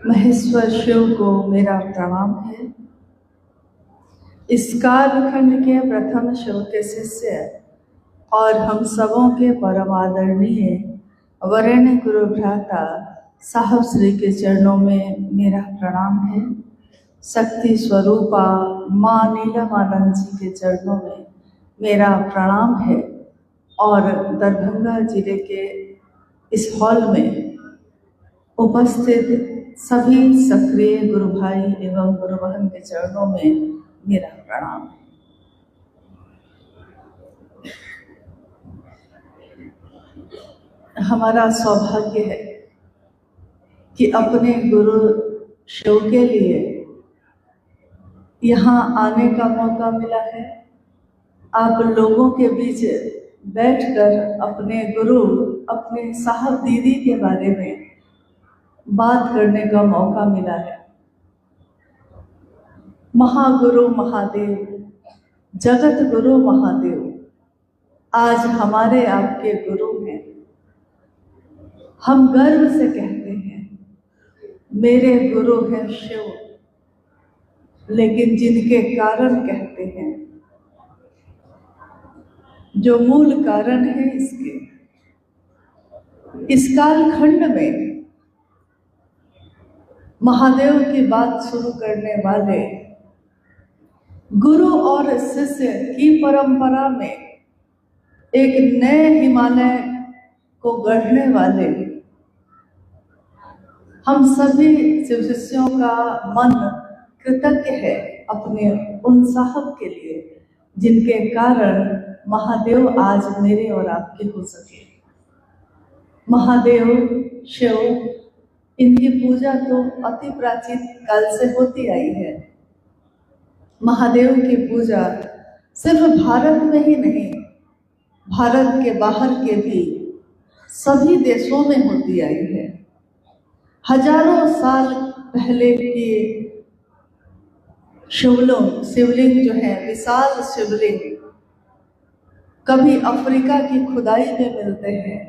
महेश्वर शिव को मेरा प्रणाम है। इस कालखंड के प्रथम शिव के शिष्य और हम सबों के परम आदरणीय वरेण्य गुरु भ्राता साहब श्री के चरणों में मेरा प्रणाम है। शक्ति स्वरूपा माँ नीलमानंद जी के चरणों में मेरा प्रणाम है। और दरभंगा जिले के इस हॉल में उपस्थित सभी सक्रिय गुरु भाई एवं गुरु बहन के चरणों में मेरा प्रणाम है। हमारा सौभाग्य है कि अपने गुरु शिव के लिए यहाँ आने का मौका मिला है। आप लोगों के बीच बैठकर अपने गुरु, अपने साहब दीदी के बारे में बात करने का मौका मिला है। महागुरु महादेव, जगत गुरु महादेव आज हमारे आपके गुरु हैं। हम गर्व से कहते हैं मेरे गुरु हैं शिव, लेकिन जिनके कारण कहते हैं, जो मूल कारण है इसके, इस कालखंड में महादेव की बात शुरू करने वाले गुरु और शिष्य की परंपरा में एक नए हिमालय को गढ़ने वाले हम सभी शिव शिष्यों का मन कृतज्ञ है अपने उन साहब के लिए जिनके कारण महादेव आज मेरे और आपके हो सके। महादेव शिव, इनकी पूजा तो अति प्राचीन काल से होती आई है। महादेव की पूजा सिर्फ भारत में ही नहीं, भारत के बाहर के भी सभी देशों में होती आई है। हजारों साल पहले की शिवलिंग जो है, विशाल शिवलिंग कभी अफ्रीका की खुदाई में मिलते हैं।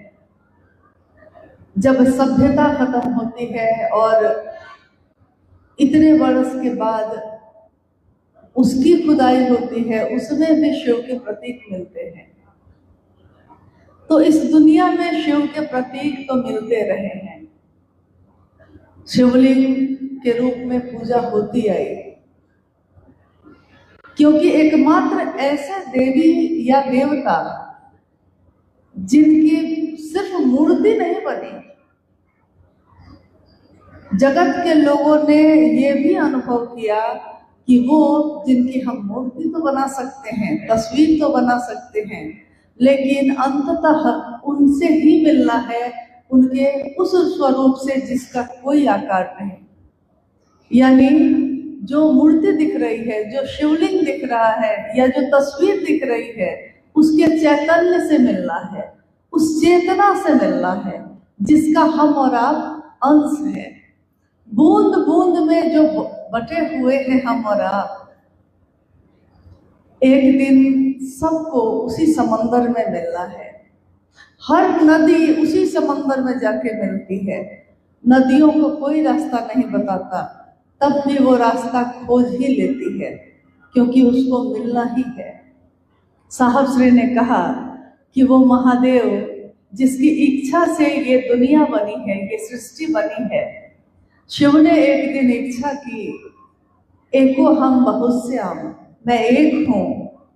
जब सभ्यता खत्म होती है और इतने वर्ष के बाद उसकी खुदाई होती है, उसमें भी शिव के प्रतीक मिलते हैं। तो इस दुनिया में शिव के प्रतीक तो मिलते रहे हैं। शिवलिंग के रूप में पूजा होती आई, क्योंकि एकमात्र ऐसे देवी या देवता जिनकी सिर्फ मूर्ति नहीं बनी, जगत के लोगों ने ये भी अनुभव किया कि वो जिनकी हम मूर्ति तो बना सकते हैं, तस्वीर तो बना सकते हैं, लेकिन अंततः उनसे ही मिलना है, उनके उस स्वरूप से जिसका कोई आकार नहीं। यानी जो मूर्ति दिख रही है, जो शिवलिंग दिख रहा है या जो तस्वीर दिख रही है, उसके चैतन्य से मिलना है, उस चेतना से मिलना है जिसका हम और आप अंश हैं। बूंद बूंद में जो बटे हुए हैं हम और आप, एक दिन सबको उसी समंदर में मिलना है। हर नदी उसी समंदर में जाके मिलती है। नदियों को कोई रास्ता नहीं बताता, तब भी वो रास्ता खोज ही लेती है, क्योंकि उसको मिलना ही है। साहब श्री ने कहा कि वो महादेव जिसकी इच्छा से ये दुनिया बनी है, ये सृष्टि बनी है, शिव ने एक दिन इच्छा की, एको हम बहुत श्याम, मैं एक हूँ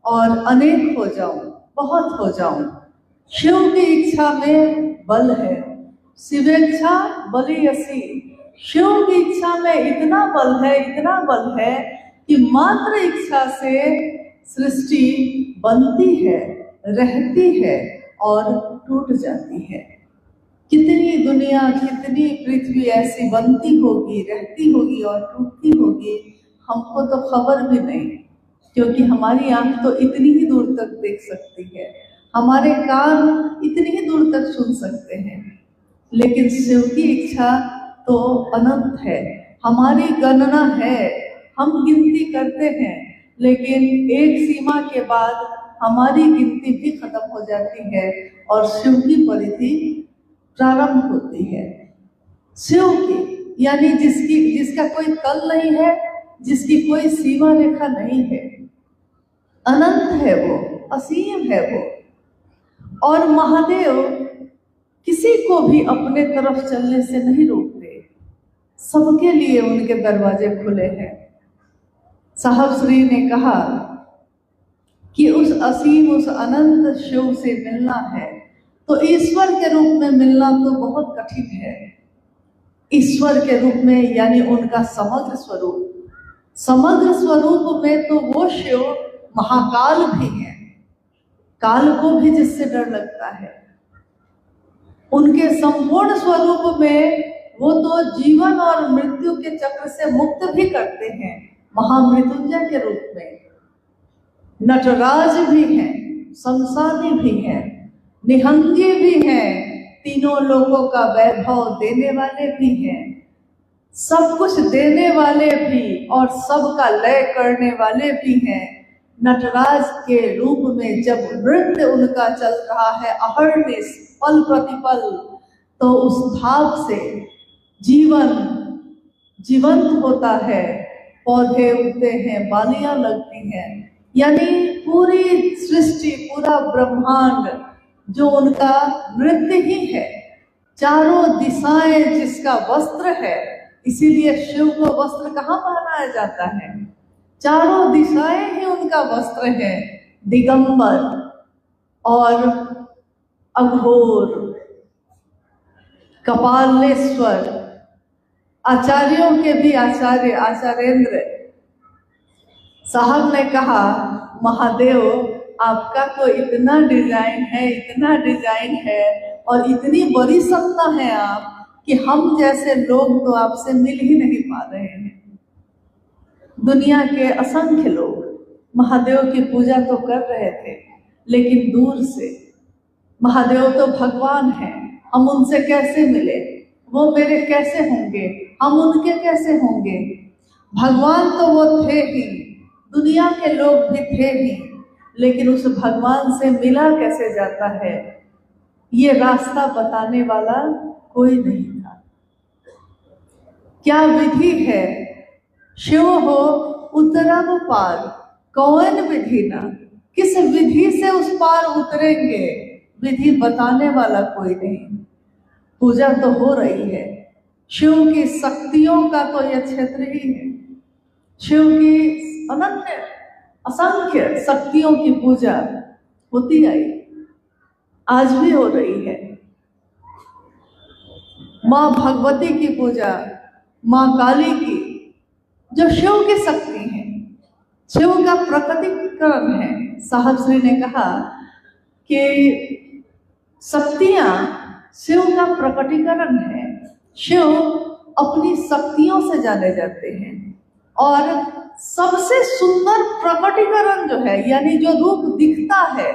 और अनेक हो जाऊं, बहुत हो जाऊं। शिव की इच्छा में बल है, शिवेच्छा बली असी। शिव की इच्छा में इतना बल है, इतना बल है कि मात्र इच्छा से सृष्टि बनती है, रहती है और टूट जाती है। कितनी दुनिया, कितनी पृथ्वी ऐसी बनती होगी, रहती होगी और टूटती होगी, हमको तो खबर भी नहीं, क्योंकि हमारी आंख तो इतनी ही दूर तक देख सकती है, हमारे कान इतनी ही दूर तक सुन सकते हैं। लेकिन शिव की इच्छा तो अनंत है। हमारी गणना है, हम गिनती करते हैं, लेकिन एक सीमा के बाद हमारी गिनती भी खत्म हो जाती है और शिव की परिधि प्रारंभ होती है। शिव की यानी जिसका कोई तल नहीं है, जिसकी कोई सीमा रेखा नहीं है। अनंत है वो, असीम है वो। और महादेव किसी को भी अपने तरफ चलने से नहीं रोकते, सबके लिए उनके दरवाजे खुले हैं। साहब श्री ने कहा कि उस असीम, उस अनंत शिव से मिलना है तो ईश्वर के रूप में मिलना तो बहुत कठिन है। ईश्वर के रूप में यानी उनका समग्र स्वरूप, समग्र स्वरूप में तो वो शिव महाकाल भी है, काल को भी जिससे डर लगता है। उनके संपूर्ण स्वरूप में वो तो जीवन और मृत्यु के चक्र से मुक्त भी करते हैं, महामृत्युंजय के रूप में। नटराज भी हैं, संसारी भी हैं, निहंगी भी हैं, तीनों लोगों का वैभव देने वाले भी हैं, सब कुछ देने वाले भी और सबका लय करने वाले भी हैं। नटराज के रूप में जब नृत्य उनका चल रहा है अहर्निश पल प्रतिपल, तो उस भाव से जीवन जीवंत होता है, पौधे उगते हैं, बालियां लगती हैं, यानी पूरी सृष्टि, पूरा ब्रह्मांड जो उनका नृत्य ही है। चारों दिशाएं जिसका वस्त्र है, इसीलिए शिव को वस्त्र कहाँ पहनाया जाता है? चारों दिशाएं ही उनका वस्त्र है। दिगंबर और अघोर, कपालेश्वर, आचार्यों के भी आचार्य आचार्येंद्र साहब ने कहा, महादेव आपका तो इतना डिजाइन है, इतना डिजाइन है और इतनी बड़ी सत्ता है आप कि हम जैसे लोग तो आपसे मिल ही नहीं पा रहे हैं। दुनिया के असंख्य लोग महादेव की पूजा तो कर रहे थे, लेकिन दूर से। महादेव तो भगवान हैं, हम उनसे कैसे मिले, वो मेरे कैसे होंगे, हम उनके कैसे होंगे। भगवान तो वो थे ही, दुनिया के लोग भी थे ही, लेकिन उस भगवान से मिला कैसे जाता है, ये रास्ता बताने वाला कोई नहीं था। क्या विधि है, शिव हो उतरब पार, कौन विधि ना, किस विधि से उस पार उतरेंगे, विधि बताने वाला कोई नहीं। पूजा तो हो रही है, शिव की शक्तियों का तो यह क्षेत्र ही है। शिव की अनंत असंख्य शक्तियों की पूजा होती आई, आज भी हो रही है। माँ भगवती की पूजा, माँ काली की, जो शिव की शक्ति है, शिव का प्रकटीकरण है। साहब श्री ने कहा कि शक्तियां शिव का प्रकटीकरण है। शिव अपनी शक्तियों से जाने जाते हैं और सबसे सुंदर प्रकटीकरण जो है, यानी जो रूप दिखता है,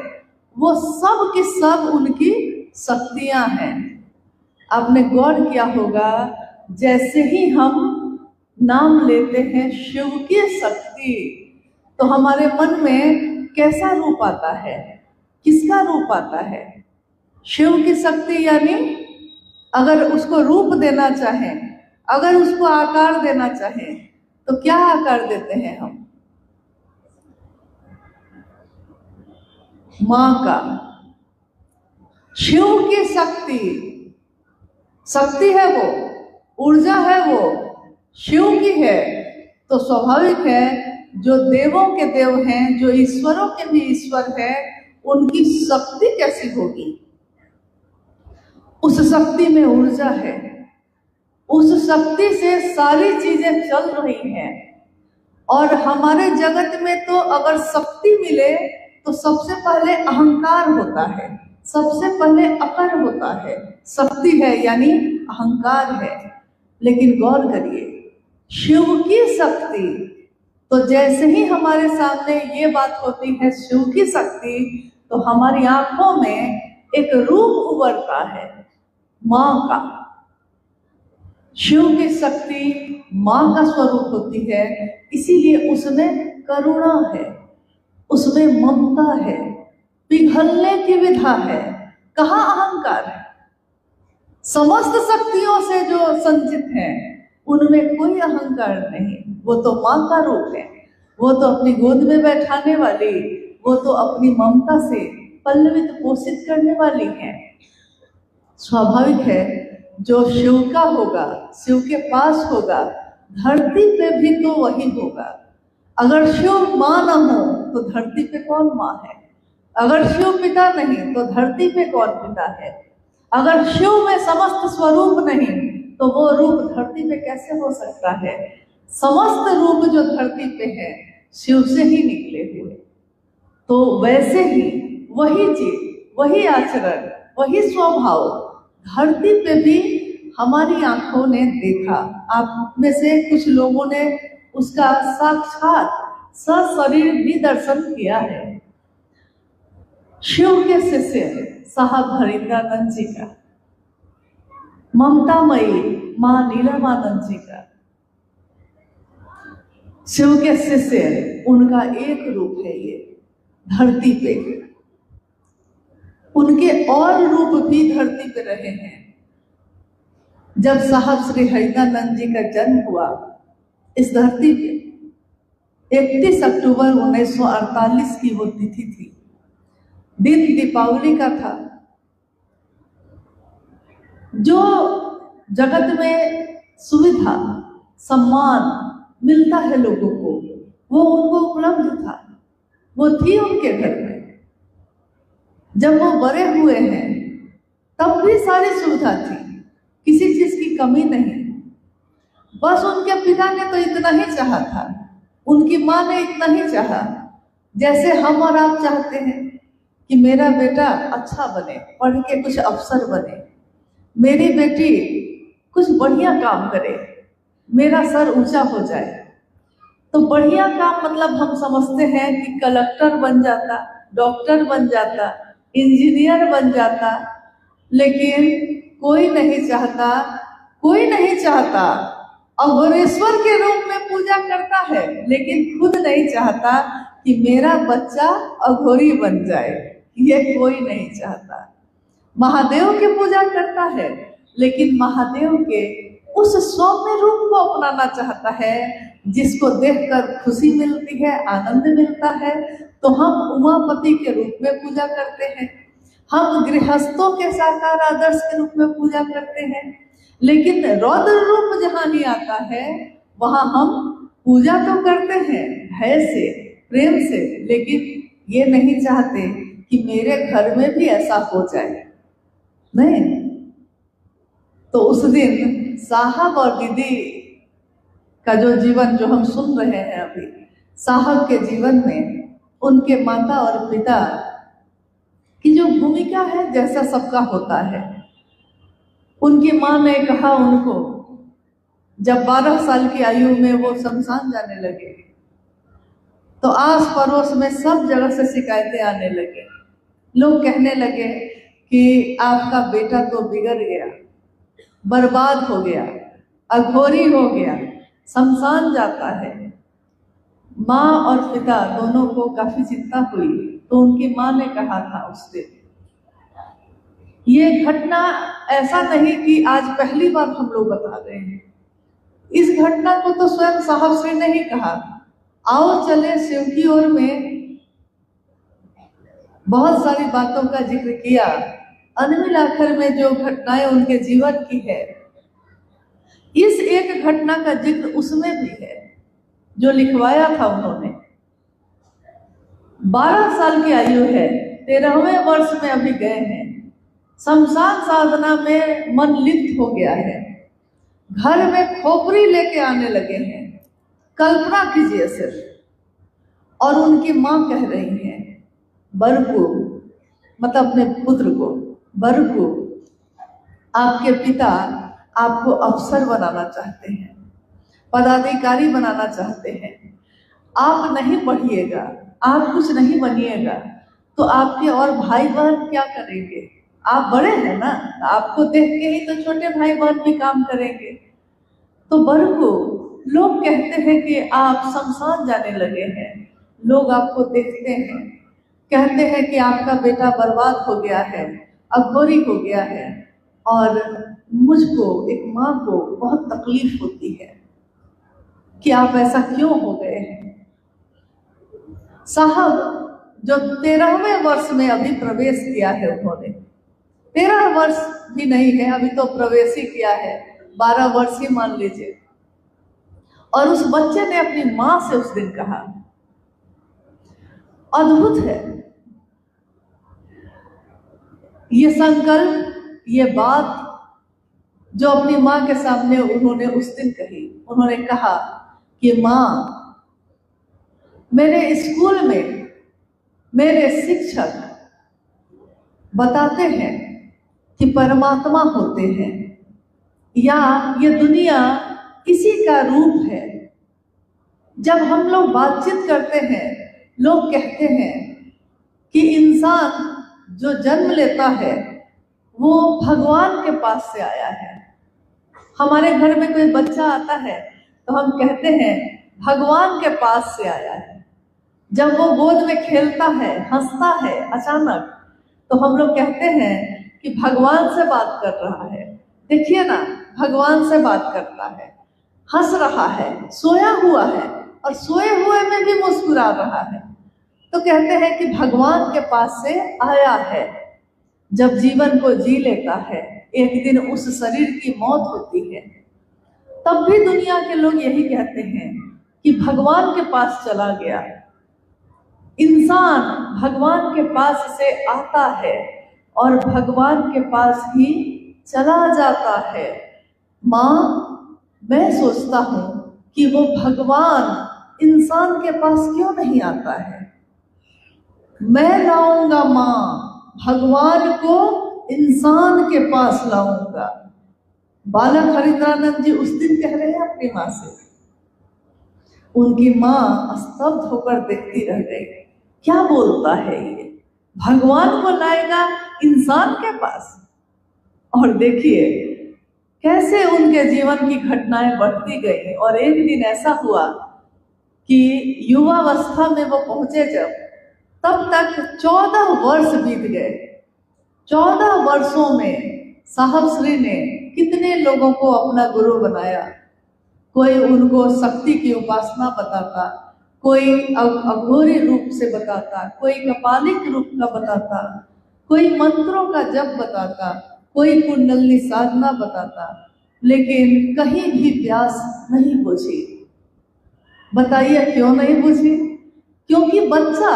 वो सब की सब उनकी शक्तियां हैं। आपने गौर किया होगा, जैसे ही हम नाम लेते हैं शिव की शक्ति, तो हमारे मन में कैसा रूप आता है, किसका रूप आता है? शिव की शक्ति, यानी अगर उसको रूप देना चाहें, अगर उसको आकार देना चाहें, तो क्या आकार देते हैं हम? मां का। शिव की शक्ति, शक्ति है वो, ऊर्जा है वो, शिव की है, तो स्वाभाविक है जो देवों के देव हैं, जो ईश्वरों के भी ईश्वर हैं, उनकी शक्ति कैसी होगी? उस शक्ति में ऊर्जा है, उस शक्ति से सारी चीजें चल रही हैं। और हमारे जगत में तो अगर शक्ति मिले तो सबसे पहले अहंकार होता है, सबसे पहले अकर होता है। शक्ति है यानी अहंकार है। लेकिन गौर करिए, शिव की शक्ति, तो जैसे ही हमारे सामने ये बात होती है शिव की शक्ति, तो हमारी आंखों में एक रूप उभरता है मां का। शिव की शक्ति मां का स्वरूप होती है, इसीलिए उसमें करुणा है, उसमें ममता है, पिघलने की विधा है। कहाँ अहंकार है? समस्त शक्तियों से जो संचित है, उनमें कोई अहंकार नहीं। वो तो माँ का रूप है, वो तो अपनी गोद में बैठाने वाली, वो तो अपनी ममता से पल्लवित पोषित करने वाली है। स्वाभाविक है, जो शिव का होगा, शिव के पास होगा, धरती पे भी तो वही होगा। अगर शिव माँ न हो तो धरती पे कौन माँ है? अगर शिव पिता नहीं तो धरती पे कौन पिता है? अगर शिव में समस्त स्वरूप नहीं तो वो रूप धरती पे कैसे हो सकता है? समस्त रूप जो धरती पे है शिव से ही निकले हुए। तो वैसे ही वही चीज, वही आचरण, वही स्वभाव धरती पे भी हमारी आंखों ने देखा। आप में से कुछ लोगों ने उसका साक्षात सशरीर भी दर्शन किया है। शिव के शिष्य साहब हरिंद्रानंद जी का, ममतामयी मां नीलमानंद जी का, शिव के शिष्य, उनका एक रूप है ये धरती पे। उनके और रूप भी धरती पे रहे हैं। जब साहब श्री हरिंद्रानंद जी का जन्म हुआ इस धरती पे 31 अक्टूबर 1948 की वो तिथि थी। दिन दीपावली का था। जो जगत में सुविधा सम्मान मिलता है लोगों को, वो उनको उपलब्ध था, वो थी उनके घर में। जब वो बड़े हुए हैं तब भी सारी सुविधा थी, किसी चीज की कमी नहीं। बस उनके पिता ने तो इतना ही चाहा था, उनकी माँ ने इतना ही चाहा, जैसे हम और आप चाहते हैं कि मेरा बेटा अच्छा बने, पढ़ के कुछ अफसर बने, मेरी बेटी कुछ बढ़िया काम करे, मेरा सर ऊंचा हो जाए। तो बढ़िया काम मतलब हम समझते हैं कि कलेक्टर बन जाता, डॉक्टर बन जाता, इंजीनियर बन जाता, लेकिन कोई नहीं चाहता, कोई नहीं चाहता। अघोरेश्वर के रूप में पूजा करता है लेकिन खुद नहीं चाहता कि मेरा बच्चा अघोरी बन जाए, ये कोई नहीं चाहता। महादेव की पूजा करता है लेकिन महादेव के उस सौम्य रूप को अपनाना चाहता है जिसको देखकर खुशी मिलती है, आनंद मिलता है। तो हम उमापति के रूप में पूजा करते हैं, हम गृहस्थों के साकार आदर्श के रूप में पूजा करते हैं, लेकिन रौद्र रूप जहाँ ही आता है वहाँ हम पूजा तो करते हैं भय से, प्रेम से, लेकिन ये नहीं चाहते कि मेरे घर में भी ऐसा हो जाए। नहीं। तो उस दिन साहब और दीदी का जो जीवन जो हम सुन रहे हैं अभी, साहब के जीवन में उनके माता और पिता की जो भूमिका है जैसा सबका होता है। उनकी माँ ने कहा उनको, जब 12 साल की आयु में वो शमशान जाने लगे तो आस पड़ोस में सब जगह से शिकायतें आने लगे। लोग कहने लगे कि आपका बेटा तो बिगड़ गया, बर्बाद हो गया, अघोरी हो गया, शमशान जाता है। माँ और पिता दोनों को काफी चिंता हुई। तो उनकी माँ ने कहा था उस दिन, ये घटना ऐसा नहीं कि आज पहली बार हम लोग बता रहे हैं, इस घटना को तो स्वयं साहब श्री ने ही कहा। आओ चले शिव की ओर में बहुत सारी बातों का जिक्र किया। अनमिल आखिर में जो घटनाएं उनके जीवन की है, इस एक घटना का जिक्र उसमें भी है जो लिखवाया था उन्होंने। 12 साल की आयु है, 13वें वर्ष में अभी गए हैं, शमशान साधना में मन लिप्त हो गया है, घर में खोपड़ी लेके आने लगे हैं। कल्पना कीजिए सिर्फ। और उनकी माँ कह रही है बरकू, मतलब अपने पुत्र को, बरकू आपके पिता आपको अफसर बनाना चाहते हैं, पदाधिकारी बनाना चाहते हैं, आप नहीं पढ़िएगा, आप कुछ नहीं बनिएगा तो आपके और भाई बहन क्या करेंगे? आप बड़े हैं ना, आपको देख के ही तो छोटे भाई बहन भी काम करेंगे। तो बरकू, लोग कहते हैं कि आप शमशान जाने लगे हैं, लोग आपको देखते हैं, कहते हैं कि आपका बेटा बर्बाद हो गया है, अघोरी हो गया है, और मुझको, एक माँ को बहुत तकलीफ होती है कि आप ऐसा क्यों हो गए हैं। साहब जो 13वें वर्ष में अभी प्रवेश किया है, उन्होंने 13 वर्ष भी नहीं है, अभी तो प्रवेश ही किया है, 12 वर्ष ही मान लीजिए। और उस बच्चे ने अपनी माँ से उस दिन कहा, अद्भुत है ये संकल्प, ये बात जो अपनी माँ के सामने उन्होंने उस दिन कही। उन्होंने कहा कि माँ, मेरे स्कूल में मेरे शिक्षक बताते हैं कि परमात्मा होते हैं, या ये दुनिया इसी का रूप है। जब हम लोग बातचीत करते हैं, लोग कहते हैं कि इंसान जो जन्म लेता है वो भगवान के पास से आया है। हमारे घर में कोई बच्चा आता है तो हम कहते हैं भगवान के पास से आया है। जब वो गोद में खेलता है, हंसता है अचानक, तो हम लोग कहते हैं कि भगवान से बात कर रहा है। देखिए ना, भगवान से बात करता है, हंस रहा है, सोया हुआ है और सोए हुए में भी मुस्कुरा रहा है। तो कहते हैं कि भगवान के पास से आया है। जब जीवन को जी लेता है, एक दिन उस शरीर की मौत होती है, तब भी दुनिया के लोग यही कहते हैं कि भगवान के पास चला गया। इंसान भगवान के पास से आता है और भगवान के पास ही चला जाता है। माँ, मैं सोचता हूँ कि वो भगवान इंसान के पास क्यों नहीं आता है। मैं लाऊंगा माँ, भगवान को इंसान के पास लाऊंगा। बालक हरिंद्रानंद जी उस दिन कह रहे हैं अपनी माँ से। उनकी माँ स्तब्ध होकर देखती रह गई, क्या बोलता है ये, भगवान को लाएगा इंसान के पास। और देखिए कैसे उनके जीवन की घटनाएं बढ़ती गई। और एक दिन ऐसा हुआ कि युवावस्था में वो पहुंचे जब, तब तक 14 वर्ष बीत गए। 14 वर्षों में साहब श्री ने कितने लोगों को अपना गुरु बनाया। कोई उनको शक्ति की उपासना बताता, कोई अघोरी रूप से बताता, कोई कपालिक रूप का बताता, कोई मंत्रों का जप बताता, कोई कुंडली साधना बताता, लेकिन कहीं भी प्यास नहीं बुझी। बताइए क्यों नहीं बुझी? क्योंकि बच्चा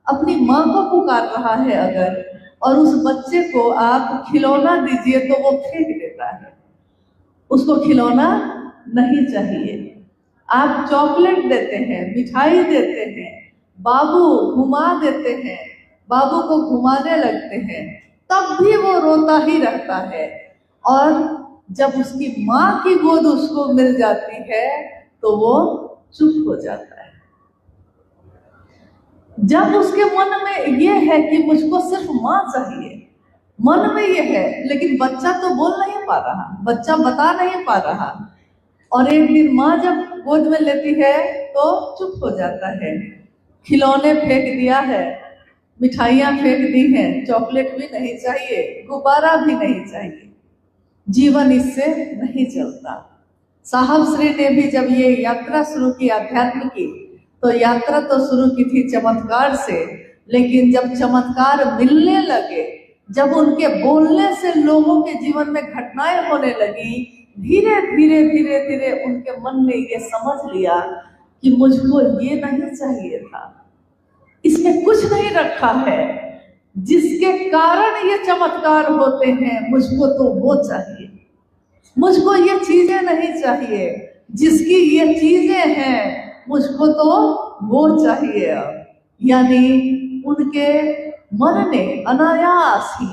अपनी माँ को पुकार रहा है अगर, और उस बच्चे को आप खिलौना दीजिए तो वो फेंक देता है, उसको खिलौना नहीं चाहिए। आप चॉकलेट देते हैं, मिठाई देते हैं, बाबू घुमा देते हैं, बाबू को घुमाने लगते हैं, तब भी वो रोता ही रहता है। और जब उसकी माँ की गोद उसको मिल जाती है तो वो चुप हो जाता है। जब उसके मन में ये है कि मुझको सिर्फ माँ चाहिए, मन में ये है, लेकिन बच्चा तो बोल नहीं पा रहा, बच्चा बता नहीं पा रहा। और एक दिन माँ जब गोद में लेती है तो चुप हो जाता है। खिलौने फेंक दिया है, मिठाइयाँ फेंक दी हैं, चॉकलेट भी नहीं चाहिए, गुब्बारा भी नहीं चाहिए, जीवन इससे नहीं चलता। साहब श्री ने भी जब ये यात्रा शुरू की अध्यात्म की, तो यात्रा तो शुरू की थी चमत्कार से, लेकिन जब चमत्कार मिलने लगे, जब उनके बोलने से लोगों के जीवन में घटनाएं होने लगी, धीरे धीरे धीरे धीरे उनके मन ने ये समझ लिया कि मुझको ये नहीं चाहिए था, इसमें कुछ नहीं रखा है जिसके कारण ये चमत्कार होते हैं, मुझको तो वो चाहिए। मुझको ये चीजें नहीं चाहिए जिसकी ये चीजें हैं, मुझको तो वो चाहिए। अब यानी उनके मन ने अनायास ही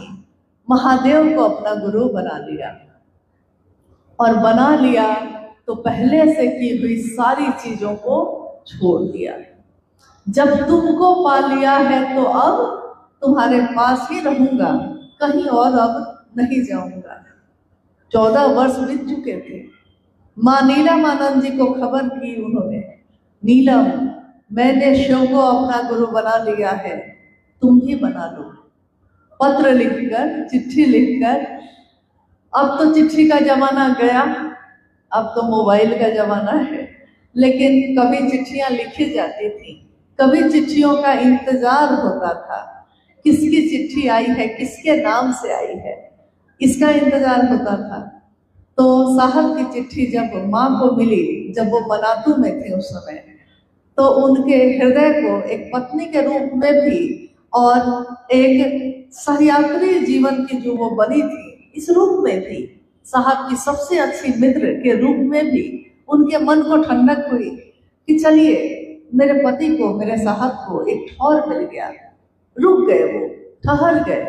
महादेव को अपना गुरु बना लिया। और बना लिया तो पहले से की हुई सारी चीजों को छोड़ दिया। जब तुमको पा लिया है तो अब तुम्हारे पास ही रहूंगा, कहीं और अब नहीं जाऊंगा। 14 वर्ष बीत चुके थे। माँ नीलम आनंद जी को खबर की उन्होंने, नीलम, मैंने शिव को अपना गुरु बना लिया है, तुम भी बना लो। पत्र लिखकर, चिट्ठी लिखकर अब तो चिट्ठी का जमाना गया, अब तो मोबाइल का जमाना है, लेकिन कभी चिट्ठियां लिखी जाती थी, कभी चिट्ठियों का इंतजार होता था, किसकी चिट्ठी आई है, किसके नाम से आई है, इसका इंतजार होता था। तो साहब की चिट्ठी जब माँ को मिली, जब वो मनातू में थे उस समय, तो उनके हृदय को एक पत्नी के रूप में भी और एक सहयात्री जीवन की जो वो बनी थी इस रूप में भी, साहब की सबसे अच्छी मित्र के रूप में भी उनके मन को ठंडक हुई कि चलिए मेरे पति को, मेरे साहब को एक ठौर मिल गया, रुक गए, वो ठहर गए,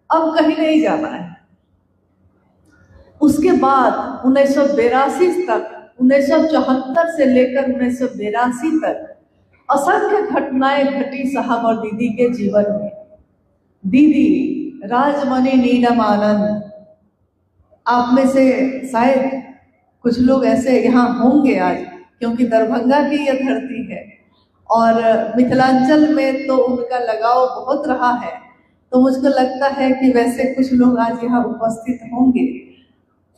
अब कहीं नहीं जाना है। उसके बाद 1982 तक, 1974 से लेकर 1982 तक असंख्य घटनाएं घटी साहब और दीदी के जीवन में। दीदी राजमणि नीलम आनंद, आप में से शायद कुछ लोग ऐसे यहाँ होंगे आज, क्योंकि दरभंगा की यह धरती है और मिथिलांचल में तो उनका लगाव बहुत रहा है, तो मुझको लगता है कि वैसे कुछ लोग आज यहाँ उपस्थित होंगे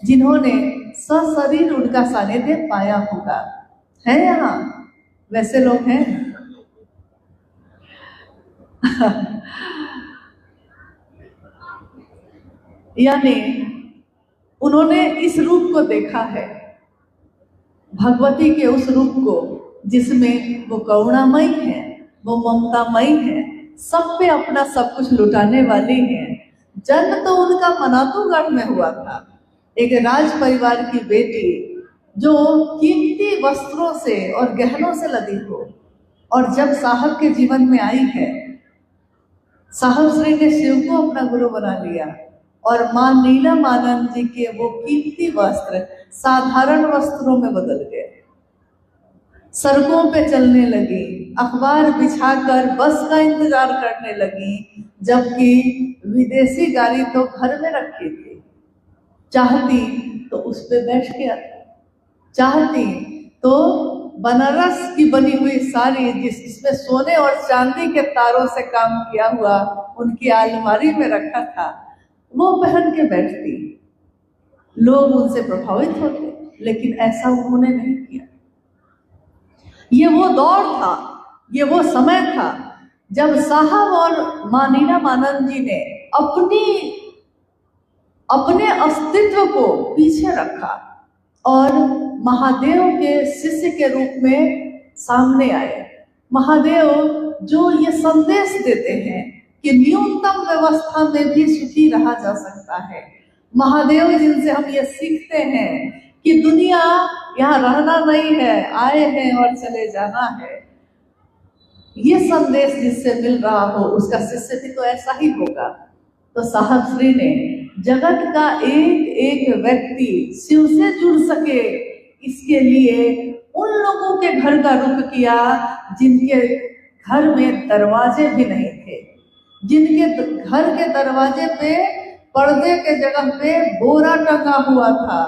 जिन्होंने सशरीर उनका सानिध्य पाया होगा। है यहाँ वैसे लोग हैं? यानी उन्होंने इस रूप को देखा है, भगवती के उस रूप को जिसमें वो करुणामयी है, वो ममतामयी है, सब पे अपना सब कुछ लुटाने वाली है। जन्म तो उनका मनातूगढ़ में हुआ था, एक राज परिवार की बेटी जो कीमती वस्त्रों से और गहनों से लदी हो, और जब साहब के जीवन में आई है, साहब श्री ने शिव को अपना गुरु बना लिया और मां नीलम आनंद जी के वो कीमती वस्त्र साधारण वस्त्रों में बदल गए। सड़कों पे चलने लगी, अखबार बिछाकर बस का इंतजार करने लगी, जबकि विदेशी गाड़ी तो घर में रखी थी। चाहती तो उस पे बैठ के आती, चाहती तो बनारस की बनी हुई साड़ी जिसमें सोने और चांदी के तारों से काम किया हुआ उनकी अलमारी में रखा था, वो पहन के बैठती। लोग उनसे प्रभावित होते, लेकिन ऐसा उन्होंने नहीं किया। ये वो दौर था, ये वो समय था जब साहब और मां नीलम आनंद जी ने अपने अस्तित्व को पीछे रखा और महादेव के शिष्य के रूप में सामने आए। महादेव जो ये संदेश देते हैं कि न्यूनतम व्यवस्था में भी सुखी रहा जा सकता है। महादेव जिनसे हम ये सीखते हैं कि दुनिया यहाँ रहना नहीं है, आए हैं और चले जाना है। ये संदेश जिससे मिल रहा हो उसका शिष्य भी तो ऐसा ही होगा। तो साहब श्री ने जगत का एक एक व्यक्ति शिव से जुड़ सके, इसके लिए उन लोगों के घर का रुख किया जिनके घर में दरवाजे भी नहीं थे, जिनके घर के दरवाजे पे पर्दे के जगह पे बोरा टंगा हुआ था,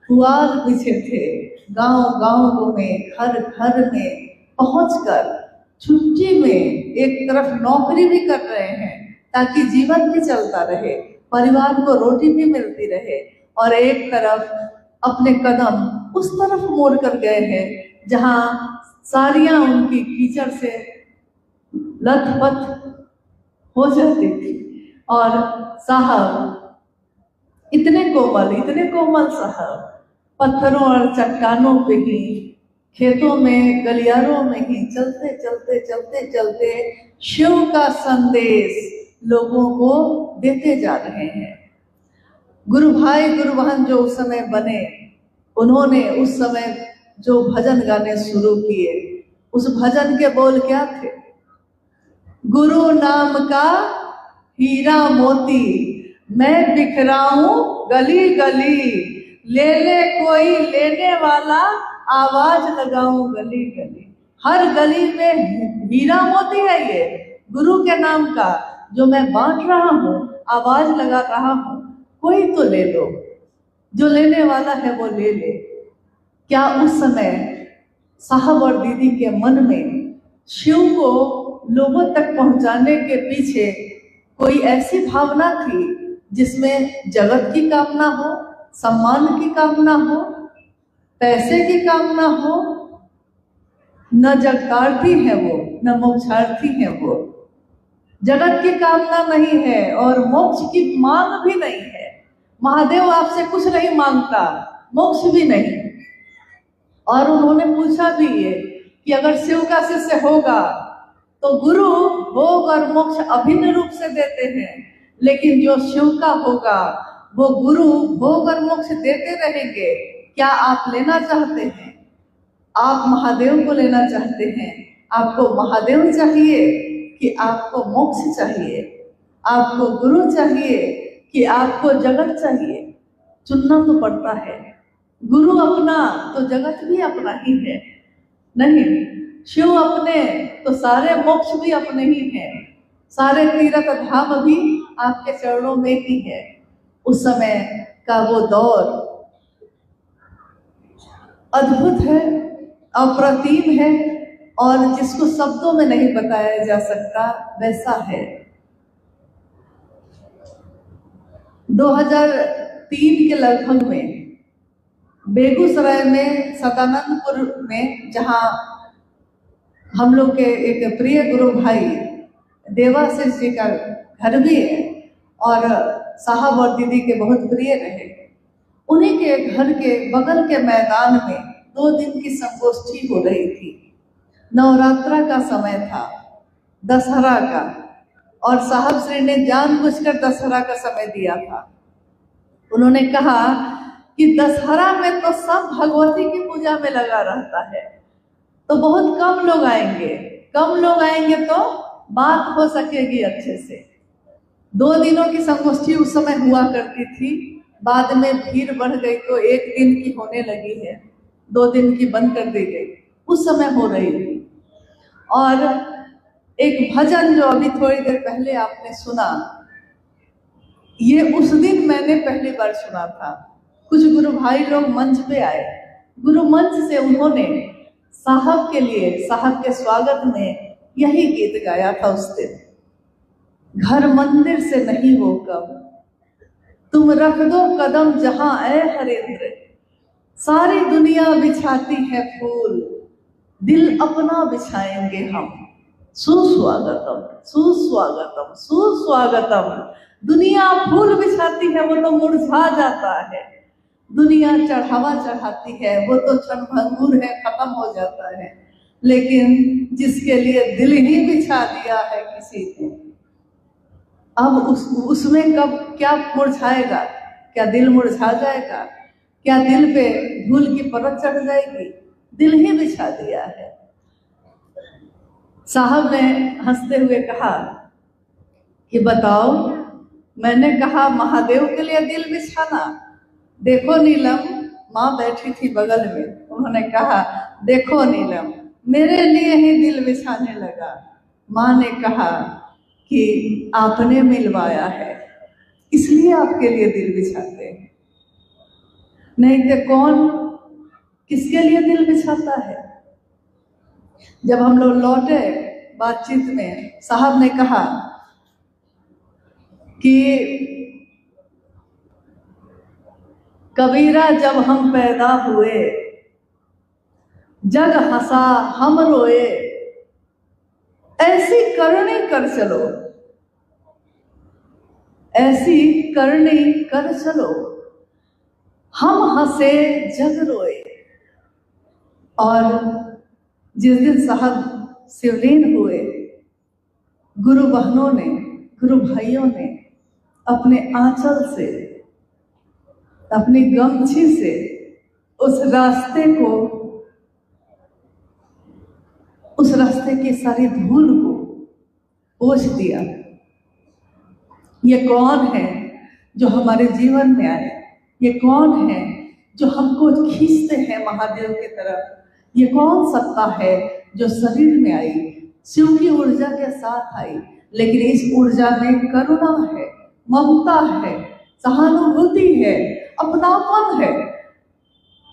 पुआल बिछे थे। गांव-गांव में, घर घर में पहुंचकर छुट्टी में एक तरफ नौकरी भी कर रहे हैं ताकि जीवन भी चलता रहे, परिवार को रोटी भी मिलती रहे, और एक तरफ अपने कदम उस तरफ मोड़ कर गए हैं जहां साड़ियां उनकी कीचड़ से लथपथ हो जाती थी। और साहब इतने कोमल साहब पत्थरों और चट्टानों पे ही, खेतों में, गलियारों में ही चलते शिव का संदेश लोगों को देते जा रहे हैं। गुरु भाई गुरु बहन जो उस समय बने, उन्होंने उस समय जो भजन गाने शुरू किए, उस भजन के बोल क्या थे? गुरु नाम का हीरा मोती मैं बिखराऊं गली गली, ले ले कोई लेने वाला आवाज लगाऊं गली गली। हर गली में हीरा मोती है ये गुरु के नाम का, जो मैं बांट रहा हूँ, आवाज लगा रहा हूँ, कोई तो ले लो, जो लेने वाला है वो ले ले। क्या उस समय साहब और दीदी के मन में शिव को लोगों तक पहुंचाने के पीछे कोई ऐसी भावना थी जिसमें जगत की कामना हो, सम्मान की कामना हो, पैसे की कामना हो, न जगतार्थी है वो, न मोक्षार्थी है वो। जगत की कामना नहीं है और मोक्ष की मांग भी नहीं है। महादेव आपसे कुछ नहीं मांगता, मोक्ष भी नहीं। और उन्होंने पूछा भी ये कि अगर शिव का शिष्य होगा तो गुरु भोग और मोक्ष अभिन्न रूप से देते हैं, लेकिन जो शिव का होगा वो गुरु भोग और मोक्ष देते रहेंगे। क्या आप लेना चाहते हैं? आप महादेव को लेना चाहते हैं? आपको महादेव चाहिए कि आपको मोक्ष चाहिए? आपको गुरु चाहिए कि आपको जगत चाहिए? चुनना तो पड़ता है। गुरु अपना तो जगत भी अपना ही है। नहीं, शिव अपने तो सारे मोक्ष भी अपने ही हैं। सारे तीर्थ धाम भी आपके चरणों में ही है। उस समय का वो दौर अद्भुत है, अप्रतिम है, और जिसको शब्दों में नहीं बताया जा सकता वैसा है। 2003 के लगभग में बेगूसराय में सदानंदपुर में, जहाँ हम लोग के एक प्रिय गुरु भाई देवाशीष जी का घर भी है और साहब और दीदी के बहुत प्रिय रहे, उन्हीं के घर के बगल के मैदान में 2 दिन की संगोष्ठी हो रही थी। नवरात्रा का समय था, दशहरा का, और साहब श्री ने जानबूझकर दशहरा का समय दिया था। उन्होंने कहा कि दशहरा में तो सब भगवती की पूजा में लगा रहता है, तो बहुत कम लोग आएंगे। कम लोग आएंगे तो बात हो सकेगी अच्छे से। 2 दिनों की संगोष्ठी उस समय हुआ करती थी, बाद में भीड़ बढ़ गई तो 1 दिन की होने लगी है, 2 दिन की बंद कर दी गई। उस समय हो रही थी। और एक भजन जो अभी थोड़ी देर पहले आपने सुना, ये उस दिन मैंने पहली बार सुना था। कुछ गुरु भाई लोग मंच पे आए, गुरु मंच से उन्होंने साहब के लिए, साहब के स्वागत में यही गीत गाया था उस दिन। घर मंदिर से नहीं वो कम, तुम रख दो कदम जहां ऐ हरेंद्र, सारी दुनिया बिछाती है फूल, दिल अपना बिछाएंगे हम, सुस्वागतम सुस्वागतम सुस्वागतम। दुनिया फूल बिछाती है वो तो मुरझा जाता है, दुनिया चढ़ावा चढ़ाती है वो तो क्षणभंगुर है, खत्म हो जाता है, लेकिन जिसके लिए दिल ही बिछा दिया है किसी ने, अब उसमें कब क्या मुरझाएगा? क्या दिल मुरझा जाएगा? क्या दिल पे धूल की परत चढ़ जाएगी? दिल ही बिछा दिया है। साहब ने हंसते हुए कहा कि बताओ, मैंने कहा महादेव के लिए दिल बिछाना? देखो नीलम, माँ बैठी थी बगल में, उन्होंने कहा देखो नीलम, मेरे लिए ही दिल बिछाने लगा। माँ ने कहा कि आपने मिलवाया है, इसलिए आपके लिए दिल बिछाते हैं, नहीं तो कौन किसके लिए दिल बिछाता है? जब हम लोग लौटे बातचीत में, साहब ने कहा कि कबीरा जब हम पैदा हुए, जग हंसा हम रोए, ऐसी करनी कर चलो, ऐसी करनी कर चलो, हम हंसे जग रोए। और जिस दिन साहब शिवलीन हुए, गुरु बहनों ने, गुरु भाइयों ने अपने आंचल से, अपनी गमछी से उस रास्ते को, उस रास्ते की सारी धूल को पोंछ दिया। ये कौन है जो हमारे जीवन में आए? ये कौन है जो हमको खींचते हैं महादेव की तरफ? ये कौन सत्ता है जो शरीर में आई, शिव की ऊर्जा के साथ आई, लेकिन इस ऊर्जा में करुणा है, ममता है, सहानुभूति है, अपनापन है,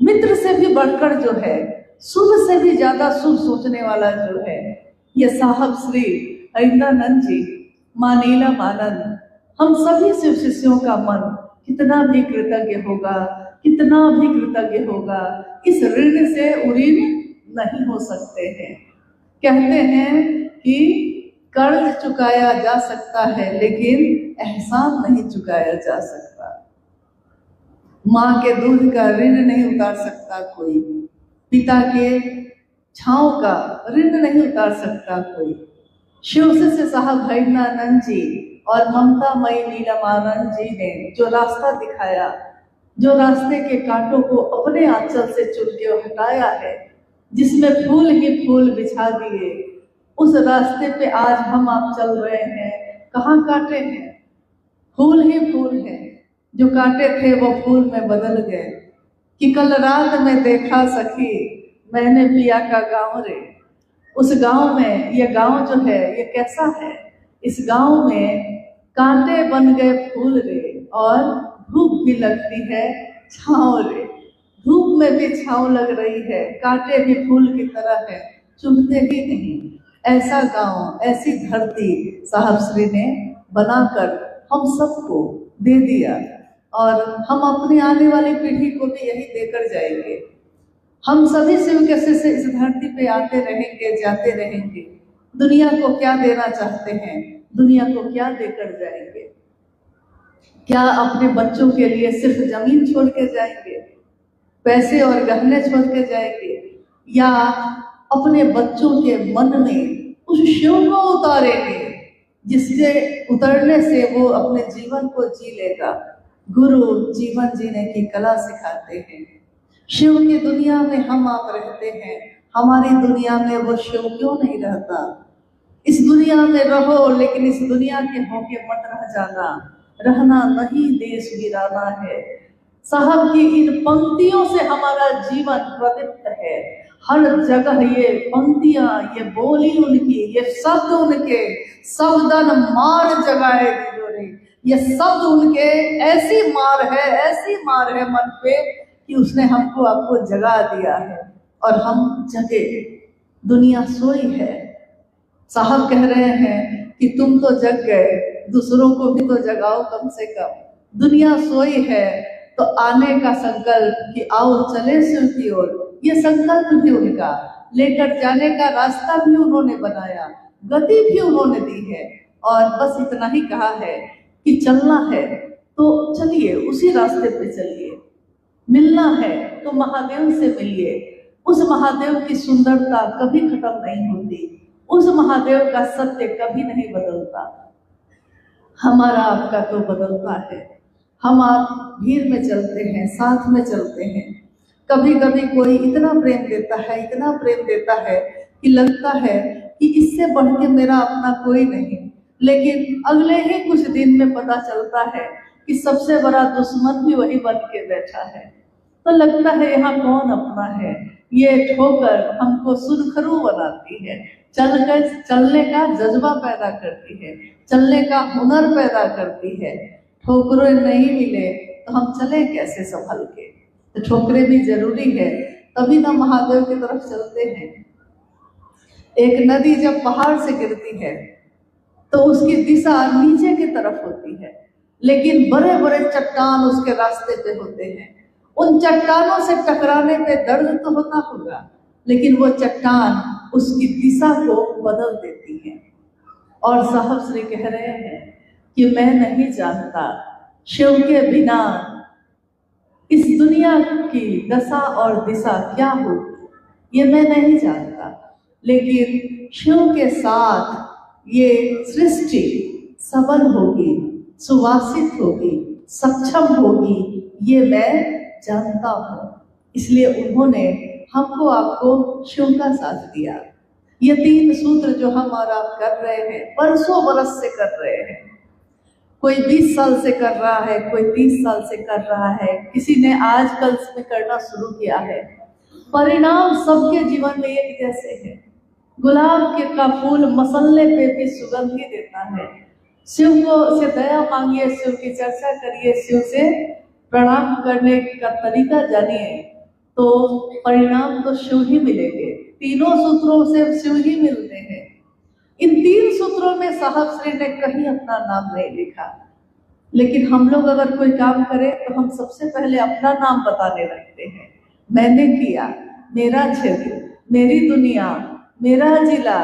मित्र से भी बढ़कर जो है, शुभ से भी ज्यादा शुभ सोचने वाला जो है, ये साहब श्री हरिंद्रानंद जी, माँ नीलम आनंद, हम सभी शिव शिष्यों का मन कितना भी कृतज्ञ होगा, कितना भी कृतज्ञ होगा, इस ऋण से उऋण नहीं हो सकते हैं। कहते हैं कि कर्ज चुकाया जा सकता है लेकिन एहसान नहीं चुकाया जा सकता। माँ के दूध का ऋण नहीं उतार सकता कोई, पिता के छांव का ऋण नहीं उतार सकता कोई। शिव से साहब भैरवानंद जी और ममता मई नीलमानंद जी ने जो रास्ता दिखाया, जो रास्ते के कांटों को अपने आंचल से चुन के हटाया है, जिसमें फूल ही फूल बिछा दिए, उस रास्ते पे आज हम आप चल रहे हैं। कहाँ कांटे हैं, फूल ही फूल हैं। जो कांटे थे वो फूल में बदल गए कि कल रात में देखा सखी मैंने पिया का गाँव रे। उस गांव में, ये गांव जो है ये कैसा है, इस गांव में कांटे बन गए फूल रे, और धूप भी लगती है छाँव रे। धूप में भी छाँव लग रही है, कांटे भी फूल की तरह है, चुभते ही नहीं। ऐसा गांव, ऐसी धरती साहब श्री ने बनाकर हम सबको दे दिया, और हम अपनी आने वाली पीढ़ी को भी यही देकर जाएंगे। हम सभी शिव के से इस धरती पे आते रहेंगे, जाते रहेंगे। दुनिया को क्या देना चाहते हैं, दुनिया को क्या देकर जाएंगे? क्या अपने बच्चों के लिए सिर्फ जमीन छोड़ के जाएंगे, पैसे और गहने छोड़ के जाएंगे, या अपने बच्चों के मन में उस शिव को उतारेंगे जिसके उतरने से वो अपने जीवन को जी लेगा? गुरु जीवन जीने की कला सिखाते हैं। शिव की दुनिया में हम आप रहते हैं, हमारी दुनिया में वो शिव क्यों नहीं रहता? इस दुनिया में रहो, लेकिन इस दुनिया के होके मत रह जाना। रहना नहीं देश वीराना है। साहब की इन पंक्तियों से हमारा जीवन प्रदीप्त है। हर जगह ये पंक्तियां, ये बोली उनकी, ये शब्द उनके, शब्दन मार जगाएगी जोरे। ये शब्द उनके ऐसी मार है, ऐसी मार है मन पे कि उसने हमको आपको जगा दिया है और हम जगे। दुनिया सोई है। साहब कह रहे हैं कि तुम तो जग गए, दूसरों को भी तो जगाओ कम से कम। दुनिया सोई है तो आने का संकल्प कि आओ चले शिव की ओर, ये संकल्प भी उनका, लेकर जाने का रास्ता भी उन्होंने बनाया, गति भी उन्होंने दी है। और बस इतना ही कहा है कि चलना है तो चलिए, उसी रास्ते पे चलिए। मिलना है तो महादेव से मिलिए। उस महादेव की सुंदरता कभी खत्म नहीं होती, उस महादेव का सत्य कभी नहीं बदलता। हमारा आपका तो बदलता है। हम आप भीड़ में चलते हैं, साथ में चलते हैं। कभी कभी कोई इतना प्रेम देता है, इतना प्रेम देता है कि लगता है कि इससे बढ़ के मेरा अपना कोई नहीं। लेकिन अगले ही कुछ दिन में पता चलता है कि सबसे बड़ा दुश्मन भी वही बन के बैठा है। तो लगता है यहाँ कौन अपना है। ये ठोकर हमको सुरखरू बनाती है, चलने का जज्बा पैदा करती है, चलने का हुनर पैदा करती है। ठोकरें नहीं मिले तो हम चले कैसे संभल के? तो ठोकरें भी जरूरी है, तभी ना महादेव की तरफ चलते हैं। एक नदी जब पहाड़ से गिरती है तो उसकी दिशा नीचे की तरफ होती है, लेकिन बड़े बड़े चट्टान उसके रास्ते पे होते हैं। उन चट्टानों से टकराने पे दर्द तो होता होगा, लेकिन वो चट्टान उसकी दिशा को बदल देती है। और साहब श्री कह रहे हैं कि मैं नहीं जानता शिव के बिना इस दुनिया की दशा और दिशा क्या होगी, ये मैं नहीं जानता। लेकिन शिव के साथ ये सृष्टि सबल होगी, सुवासित होगी, सक्षम होगी, ये मैं जानता हूँ। इसलिए उन्होंने हमको आपको शिव का साथ दिया। ये 3 सूत्र जो हम और आप कर रहे हैं, बरसों बरस से कर रहे हैं। कोई 20 साल से कर रहा है, कोई 30 साल से कर रहा है, किसी ने आजकल में करना शुरू किया है। परिणाम सबके जीवन में एक जैसे है। गुलाब के का फूल मसलने पे भी सुगंध ही देता है। शिव को से दया मांगिए, शिव की चर्चा करिए, शिव से प्रणाम करने का तरीका जानिए, तो परिणाम तो शिव ही मिलेंगे। तीनों सूत्रों से शिव ही मिलते हैं। इन 3 सूत्रों में साहब श्री ने कहीं अपना नाम नहीं लिखा। लेकिन हम लोग अगर कोई काम करें तो हम सबसे पहले अपना नाम बताने लगते हैं। मैंने किया, मेरा क्षेत्र, मेरी दुनिया, मेरा जिला।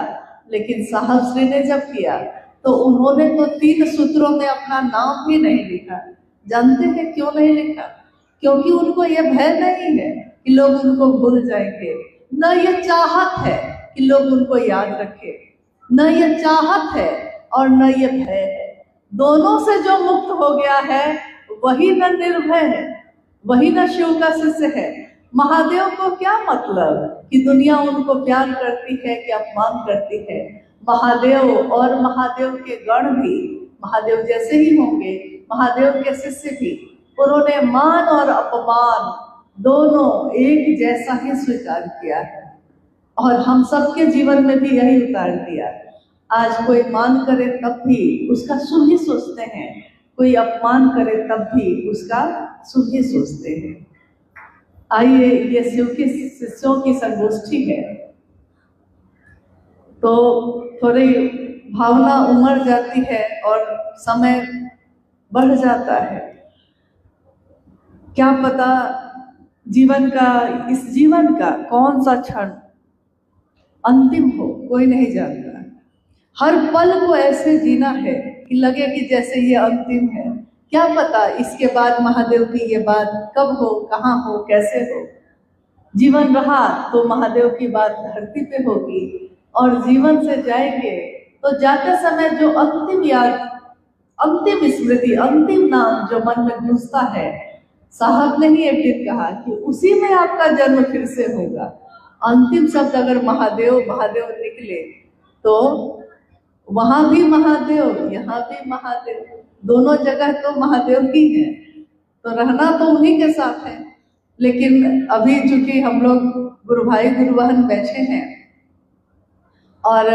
लेकिन साहब श्री ने जब किया तो उन्होंने तो 3 सूत्रों में अपना नाम भी नहीं लिखा। जानते हैं क्यों नहीं लिखा? क्योंकि उनको ये भय नहीं है कि लोग उनको भूल जाएंगे, न ये चाहत है कि लोग उनको याद रखें, न ये चाहत है और न ये भय है। दोनों से जो मुक्त हो गया है वही न निर्भय है, वही न शिव का शिष्य है। महादेव को क्या मतलब कि दुनिया उनको प्यार करती है कि अपमान करती है। महादेव और महादेव के गण भी महादेव जैसे ही होंगे, महादेव के शिष्य भी। उन्होंने मान और अपमान दोनों एक जैसा ही स्वीकार किया है और हम सबके जीवन में भी यही उतार दिया। आज कोई मान करे तब भी उसका शुभ ही सोचते हैं, कोई अपमान करे तब भी उसका शुभ ही सोचते हैं। आइए, ये शिव के शिष्यों की संगोष्ठी है तो थोड़ी भावना उमड़ जाती है और समय बढ़ जाता है। क्या पता जीवन का, इस जीवन का कौन सा क्षण अंतिम हो, कोई नहीं जानता। हर पल को ऐसे जीना है कि लगे कि जैसे ये अंतिम है। क्या पता इसके बाद महादेव की ये बात कब हो, कहाँ हो, कैसे हो। जीवन रहा तो महादेव की बात धरती पे होगी और जीवन से जाएंगे तो जाते समय जो अंतिम याद, अंतिम स्मृति, अंतिम नाम जो मन में गूंजता है, साहब ने ही एक दिन कहा कि उसी में आपका जन्म फिर से होगा। अंतिम शब्द अगर महादेव महादेव निकले तो वहां भी महादेव, यहाँ भी महादेव, दोनों जगह तो महादेव ही है। तो रहना तो उन्हीं के साथ है। लेकिन अभी चूंकि हम लोग गुरु भाई गुरु बहन बैठे हैं और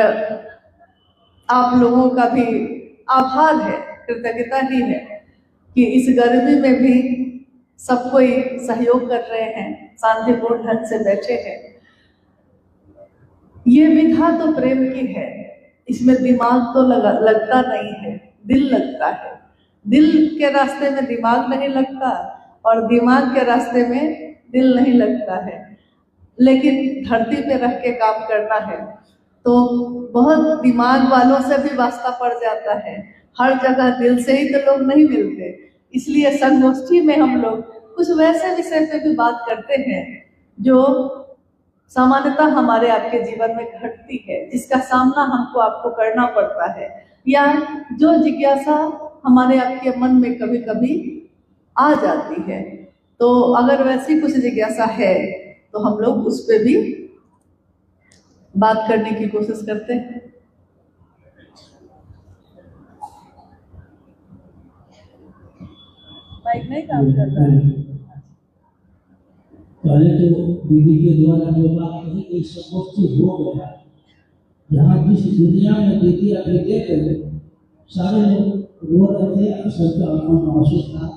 आप लोगों का भी आभार है, कृतज्ञता ही है कि इस गर्मी में भी सब कोई सहयोग कर रहे हैं, शांतिपूर्ण ढंग से बैठे हैं। ये विधा तो प्रेम की है, इसमें दिमाग तो लगता नहीं है, दिल लगता है। दिल के रास्ते में दिमाग नहीं लगता और दिमाग के रास्ते में दिल नहीं लगता है। लेकिन धरती पे रह के काम करना है तो बहुत दिमाग वालों से भी वास्ता पड़ जाता है। हर जगह दिल से ही तो लोग नहीं मिलते। इसलिए संगोष्ठी में हम लोग कुछ वैसे विषय पे भी बात करते हैं जो सामान्यतः हमारे आपके जीवन में घटती है, जिसका सामना हमको आपको करना पड़ता है, या जो जिज्ञासा हमारे आपके मन में कभी कभी आ जाती है। तो अगर वैसी कुछ जिज्ञासा है तो हम लोग उस पर भी बात करने की कोशिश करते हैं। माइक नहीं काम कर रहा है। पहले तो दीदी के द्वारा जो बात कही कि संगोष्ठी हो गया, यहाँ जिस दुनिया में दीदी अभी देख रहे सारे लोग रो रहे थे, सबका अपना महसूस था।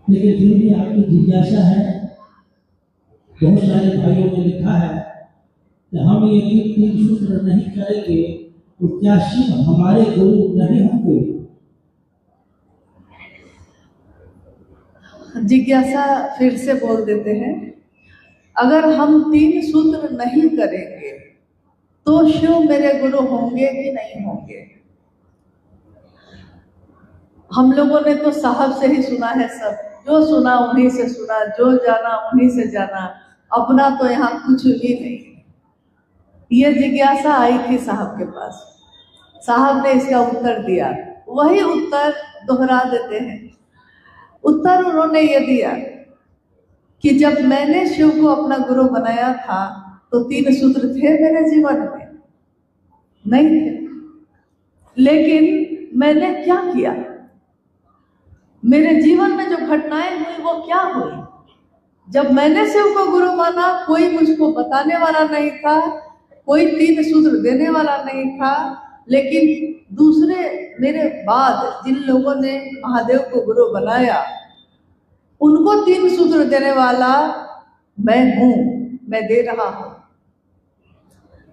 लेकिन फिर भी आपकी जिज्ञासा है, बहुत सारे भाइयों ने लिखा है कि हम ये 3 सूत्र नहीं करेंगे तो क्या शिव हमारे गुरु नहीं होंगे। जिज्ञासा फिर से बोल देते हैं, अगर हम 3 सूत्र नहीं करेंगे तो शिव मेरे गुरु होंगे कि नहीं होंगे। हम लोगों ने तो साहब से ही सुना है, सब जो सुना उन्हीं से सुना, जो जाना उन्हीं से जाना, अपना तो यहाँ कुछ भी नहीं। ये जिज्ञासा आई थी साहब के पास, साहब ने इसका उत्तर दिया, वही उत्तर दोहरा देते हैं। उत्तर उन्होंने ये दिया कि जब मैंने शिव को अपना गुरु बनाया था तो 3 सूत्र थे मेरे जीवन में? नहीं थे। लेकिन मैंने क्या किया, मेरे जीवन में जो घटनाएं हुई वो क्या हुई। जब मैंने शिव को गुरु माना, कोई मुझको बताने वाला नहीं था, कोई 3 सूत्र देने वाला नहीं था। लेकिन दूसरे मेरे बाद जिन लोगों ने महादेव को गुरु बनाया, उनको 3 सूत्र देने वाला मैं हूं, मैं दे रहा हूं।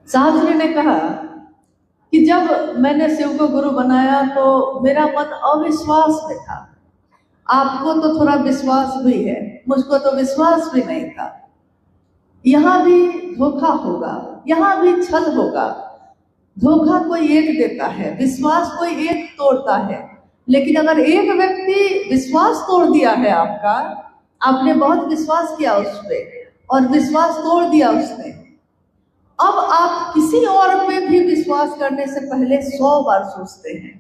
साहब जी ने कहा कि जब मैंने शिव को गुरु बनाया तो मेरा मन अविश्वास में था। आपको तो थोड़ा विश्वास भी है, मुझको तो विश्वास भी नहीं था। यहाँ भी धोखा होगा, यहाँ भी छल होगा। धोखा कोई एक देता है, विश्वास कोई एक तोड़ता है। लेकिन अगर एक व्यक्ति विश्वास तोड़ दिया है आपका, आपने बहुत विश्वास किया उस पर और विश्वास तोड़ दिया उसने, अब आप किसी और पे भी विश्वास करने से पहले 100 बार सोचते हैं।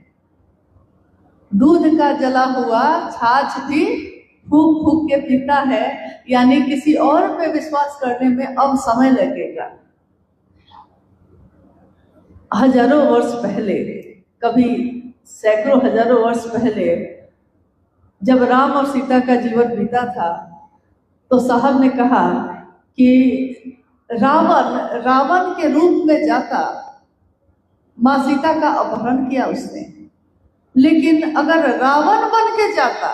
दूध का जला हुआ छाछ भी फूक फूक के पीता है, यानी किसी और पे विश्वास करने में अब समय लगेगा। हजारों वर्ष पहले, कभी सैकड़ों हजारों वर्ष पहले, जब राम और सीता का जीवन बीता था, तो साहब ने कहा कि रावण के रूप में जाता माँ सीता का अपहरण किया उसने। लेकिन अगर रावण बन के जाता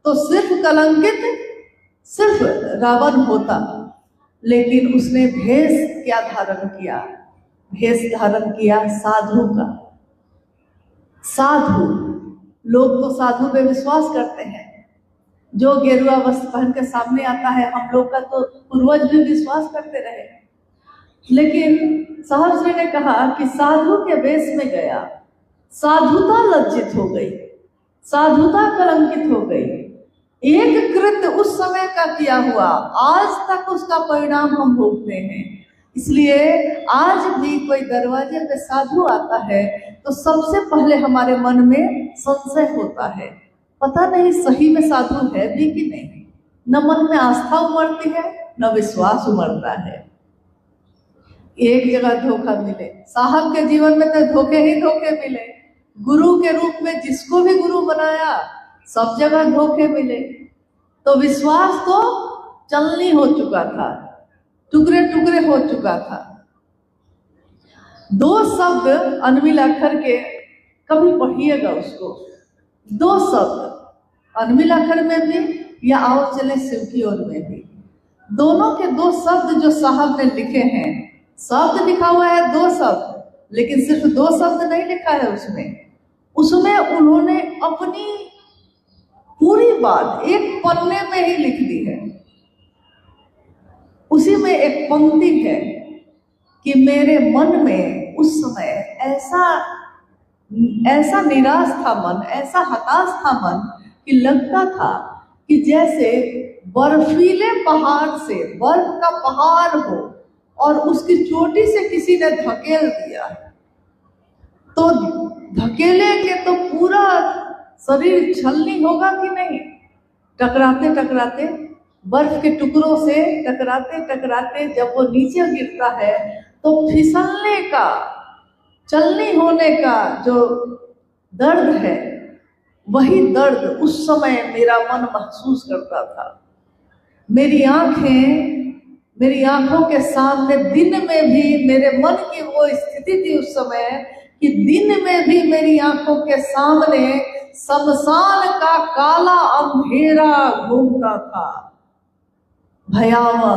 तो सिर्फ कलंकित सिर्फ रावण होता। लेकिन उसने भेष क्या धारण किया? भेष धारण किया साधु का। साधु लोग तो साधु पे विश्वास करते हैं। जो गेरुआ वस्त्र पहन के सामने आता है, हम लोग का तो पूर्वज भी विश्वास करते रहे। लेकिन साहब श्री ने कहा कि साधु के वेश में गया, साधुता लज्जित हो गई, साधुता कलंकित हो गई। एक कृत्य उस समय का किया हुआ आज तक उसका परिणाम हम भोगते हैं। इसलिए आज भी कोई दरवाजे पे साधु आता है तो सबसे पहले हमारे मन में संशय होता है, पता नहीं सही में साधु है भी कि नहीं। न मन में आस्था उमड़ती है, न विश्वास उमड़ता है। एक जगह धोखा मिले, साहब के जीवन में तो धोखे ही धोखे मिले। गुरु के रूप में जिसको भी गुरु बनाया, सब जगह धोखे मिले। तो विश्वास तो चलनी हो चुका था, टुकड़े टुकड़े हो चुका था। 2 शब्द अनमिलाखर के कभी पढ़िएगा उसको। 2 शब्द अनमिलाखर में भी या आओ चले शिव की ओर में भी, दोनों के 2 शब्द जो साहब ने लिखे हैं। शब्द लिखा हुआ है 2 शब्द, लेकिन सिर्फ 2 शब्द नहीं लिखा है उसमें उन्होंने अपनी पूरी बात एक पन्ने में ही लिख दी है। उसी में एक पंक्ति है कि मेरे मन में उस समय ऐसा निराश था मन, ऐसा हताश था मन कि लगता था कि जैसे बर्फीले पहाड़ से बर्फ का पहाड़ हो और उसकी चोटी से किसी ने धकेल दिया है। तो धकेलेंगे तो पूरा शरीर छलनी होगा कि नहीं। टकराते टकराते बर्फ के टुकड़ों से टकराते टकराते जब वो नीचे गिरता है तो फिसलने का, चलनी होने का जो दर्द है, वही दर्द उस समय मेरा मन महसूस करता था। मेरी आंखों के सामने दिन में भी मेरे मन की वो स्थिति थी उस समय कि दिन में भी मेरी आंखों के सामने शमशान का काला अंधेरा घूमता था, भयावह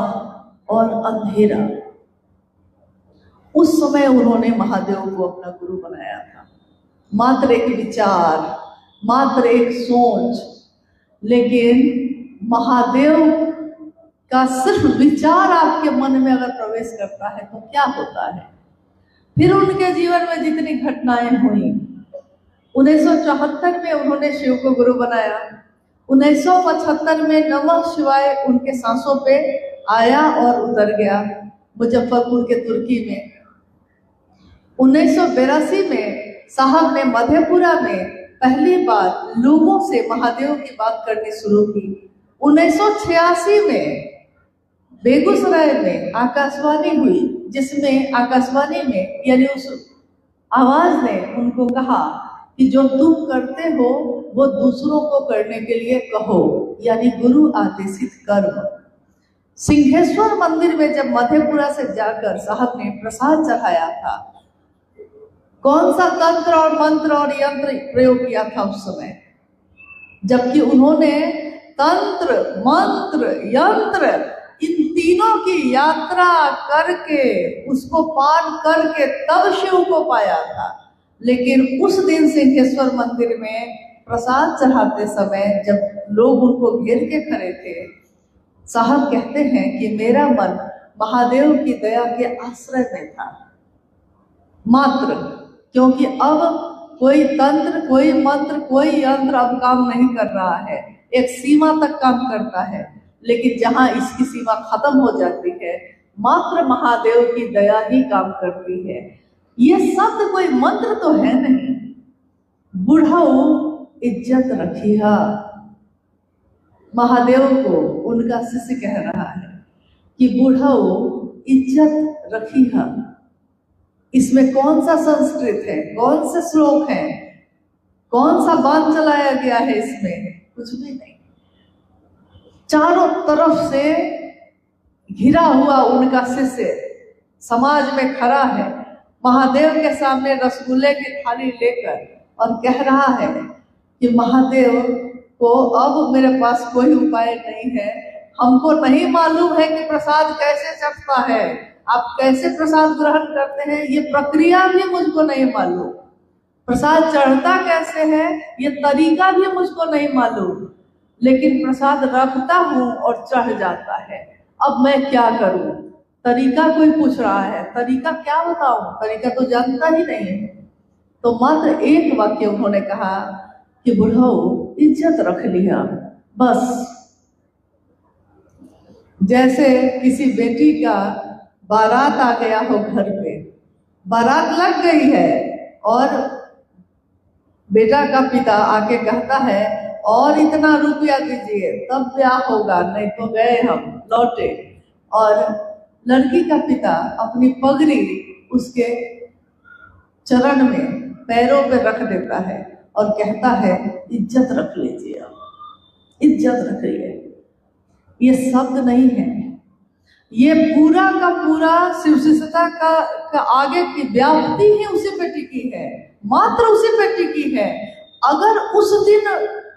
और अंधेरा। उस समय उन्होंने महादेव को अपना गुरु बनाया था। मात्र एक विचार, मात्र एक सोच, लेकिन महादेव का सिर्फ विचार आपके मन में अगर प्रवेश करता है तो क्या होता है। फिर उनके जीवन में जितनी घटनाएं हुई, 1974 में उन्होंने शिव को गुरु बनाया। 1975 में नमः शिवाय उनके सांसों पे आया और उतर गया मुजफ्फरपुर के तुर्की में। 1982 में साहब ने मधेपुरा में पहली बार लोगों से महादेव की बात करनी शुरू की। 1986 में बेगूसराय में आकाशवाणी हुई, जिसमें आकाशवाणी में यानी उस आवाज ने उनको कहा कि जो तुम करते हो वो दूसरों को करने के लिए कहो, यानी गुरु आदेशित कर्म। सिंहेश्वर मंदिर में जब मधेपुरा से जाकर साहब ने प्रसाद चढ़ाया था, कौन सा तंत्र और मंत्र और यंत्र प्रयोग किया था उस समय, जबकि उन्होंने तंत्र मंत्र यंत्र इन तीनों की यात्रा करके, उसको पार करके तब शिव को पाया था। लेकिन उस दिन सिंहेश्वर मंदिर में प्रसाद चढ़ाते समय जब लोग उनको घेर के खड़े थे, साहब कहते हैं कि मेरा मन महादेव की दया के आश्रय में था मात्र, क्योंकि अब कोई तंत्र, कोई मंत्र, कोई यंत्र अब काम नहीं कर रहा है, एक सीमा तक काम करता है, लेकिन जहां इसकी सीमा खत्म हो जाती है मात्र महादेव की दया ही काम करती है। ये शब्द कोई मंत्र तो है नहीं। बुढ़ाऊ इज्जत रखिया, महादेव को उनका शिष्य कह रहा है कि बुढ़ाऊ इज्जत रखिया। इसमें कौन सा संस्कृत है, कौन से श्लोक है, कौन सा बांध चलाया गया है? इसमें कुछ भी नहीं। चारों तरफ से घिरा हुआ उनका शिष्य समाज में खड़ा है, महादेव के सामने रसगुल्ले की थाली लेकर, और कह रहा है कि महादेव को अब मेरे पास कोई उपाय नहीं है, हमको नहीं मालूम है कि प्रसाद कैसे चढ़ता है, आप कैसे प्रसाद ग्रहण करते हैं, ये प्रक्रिया भी मुझको नहीं मालूम, प्रसाद चढ़ता कैसे है ये तरीका भी मुझको नहीं मालूम, लेकिन प्रसाद रखता हूँ और चढ़ जाता है, अब मैं क्या करूँ? तरीका कोई पूछ रहा है, तरीका क्या बताऊं, तरीका तो जानता ही नहीं है। तो मात्र एक वाक्य उन्होंने कहा कि बुढ़ाऊ इज्जत रख लिया बस। जैसे किसी बेटी का बारात आ गया हो, घर पे बारात लग गई है और बेटा का पिता आके कहता है और इतना रुपया दीजिए तब ब्याह होगा, नहीं तो गए हम लौटे। और लड़की का पिता अपनी पगड़ी उसके चरण में, पैरों पे रख देता है और कहता है इज्जत रख लीजिए, इज्जत रखिए। ये शब्द नहीं है, ये पूरा का पूरा शिवशिष्यता का आगे की व्याप्ति ही उसी पे टिकी है, मात्र उसी पे टिकी है। अगर उस दिन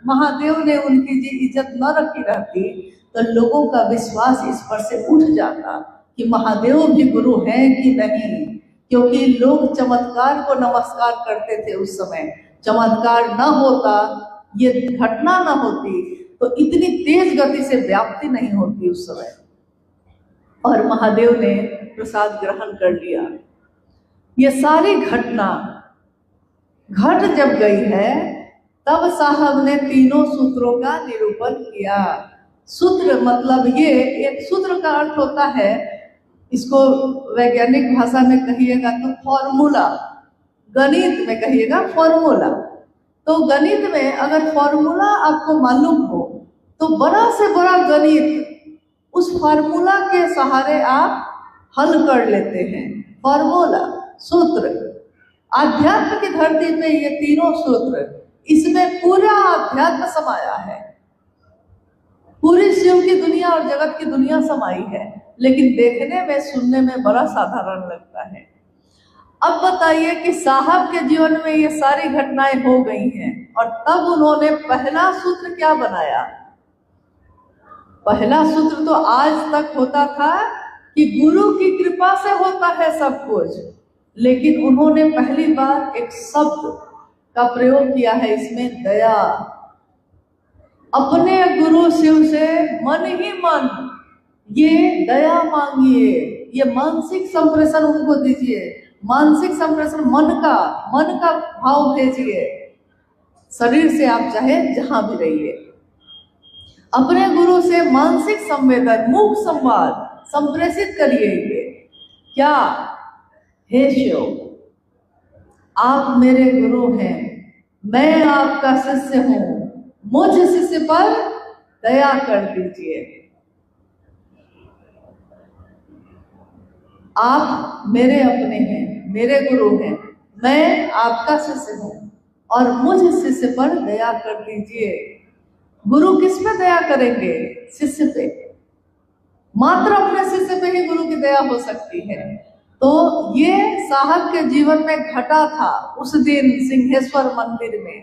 महादेव ने उनकी जी इज्जत न रखी रहती तो लोगों का विश्वास इस पर से उठ जाता कि महादेव भी गुरु हैं कि नहीं, क्योंकि लोग चमत्कार को नमस्कार करते थे उस समय। चमत्कार न होता, ये घटना न होती तो इतनी तेज गति से व्याप्ति नहीं होती उस समय। और महादेव ने प्रसाद ग्रहण कर लिया। ये सारी घटना घट जब गई है तब साहब ने तीनों सूत्रों का निरूपण किया। सूत्र मतलब ये एक सूत्र का अर्थ होता है, इसको वैज्ञानिक भाषा में कहिएगा तो फॉर्मूला, गणित में कहिएगा फॉर्मूला। तो गणित में अगर फॉर्मूला आपको मालूम हो तो बड़ा से बड़ा गणित उस फॉर्मूला के सहारे आप हल कर लेते हैं। फॉर्मूला, सूत्र, आध्यात्म की धरती पे ये तीनों सूत्र, इसमें पूरा आध्यात्म समाया है, पूरी शिव की दुनिया और जगत की दुनिया समाई है, लेकिन देखने में, सुनने में बड़ा साधारण लगता है। अब बताइए कि साहब के जीवन में ये सारी घटनाएं हो गई हैं और तब उन्होंने पहला सूत्र क्या बनाया? पहला सूत्र तो आज तक होता था कि गुरु की कृपा से होता है सब कुछ, लेकिन उन्होंने पहली बार एक शब्द का प्रयोग किया है इसमें, दया। अपने गुरु शिव से मन ही मन ये दया मांगिए, ये मानसिक संप्रेषण उनको दीजिए, मानसिक संप्रेषण मन का भाव भेजिए। शरीर से आप चाहे जहां भी रहिए, अपने गुरु से मानसिक संवेदन, मुख संवाद संप्रेषित करिए। क्या? हे शिव, आप मेरे गुरु हैं, मैं आपका शिष्य हूं, मुझ शिष्य पर दया कर दीजिए। आप मेरे अपने हैं, मेरे गुरु हैं, मैं आपका शिष्य हूं और मुझ शिष्य पर दया कर दीजिए। गुरु किस पे दया करेंगे? शिष्य पे। मात्र अपने शिष्य पे ही गुरु की दया हो सकती है। तो ये साहब के जीवन में घटा था उस दिन सिंहेश्वर मंदिर में।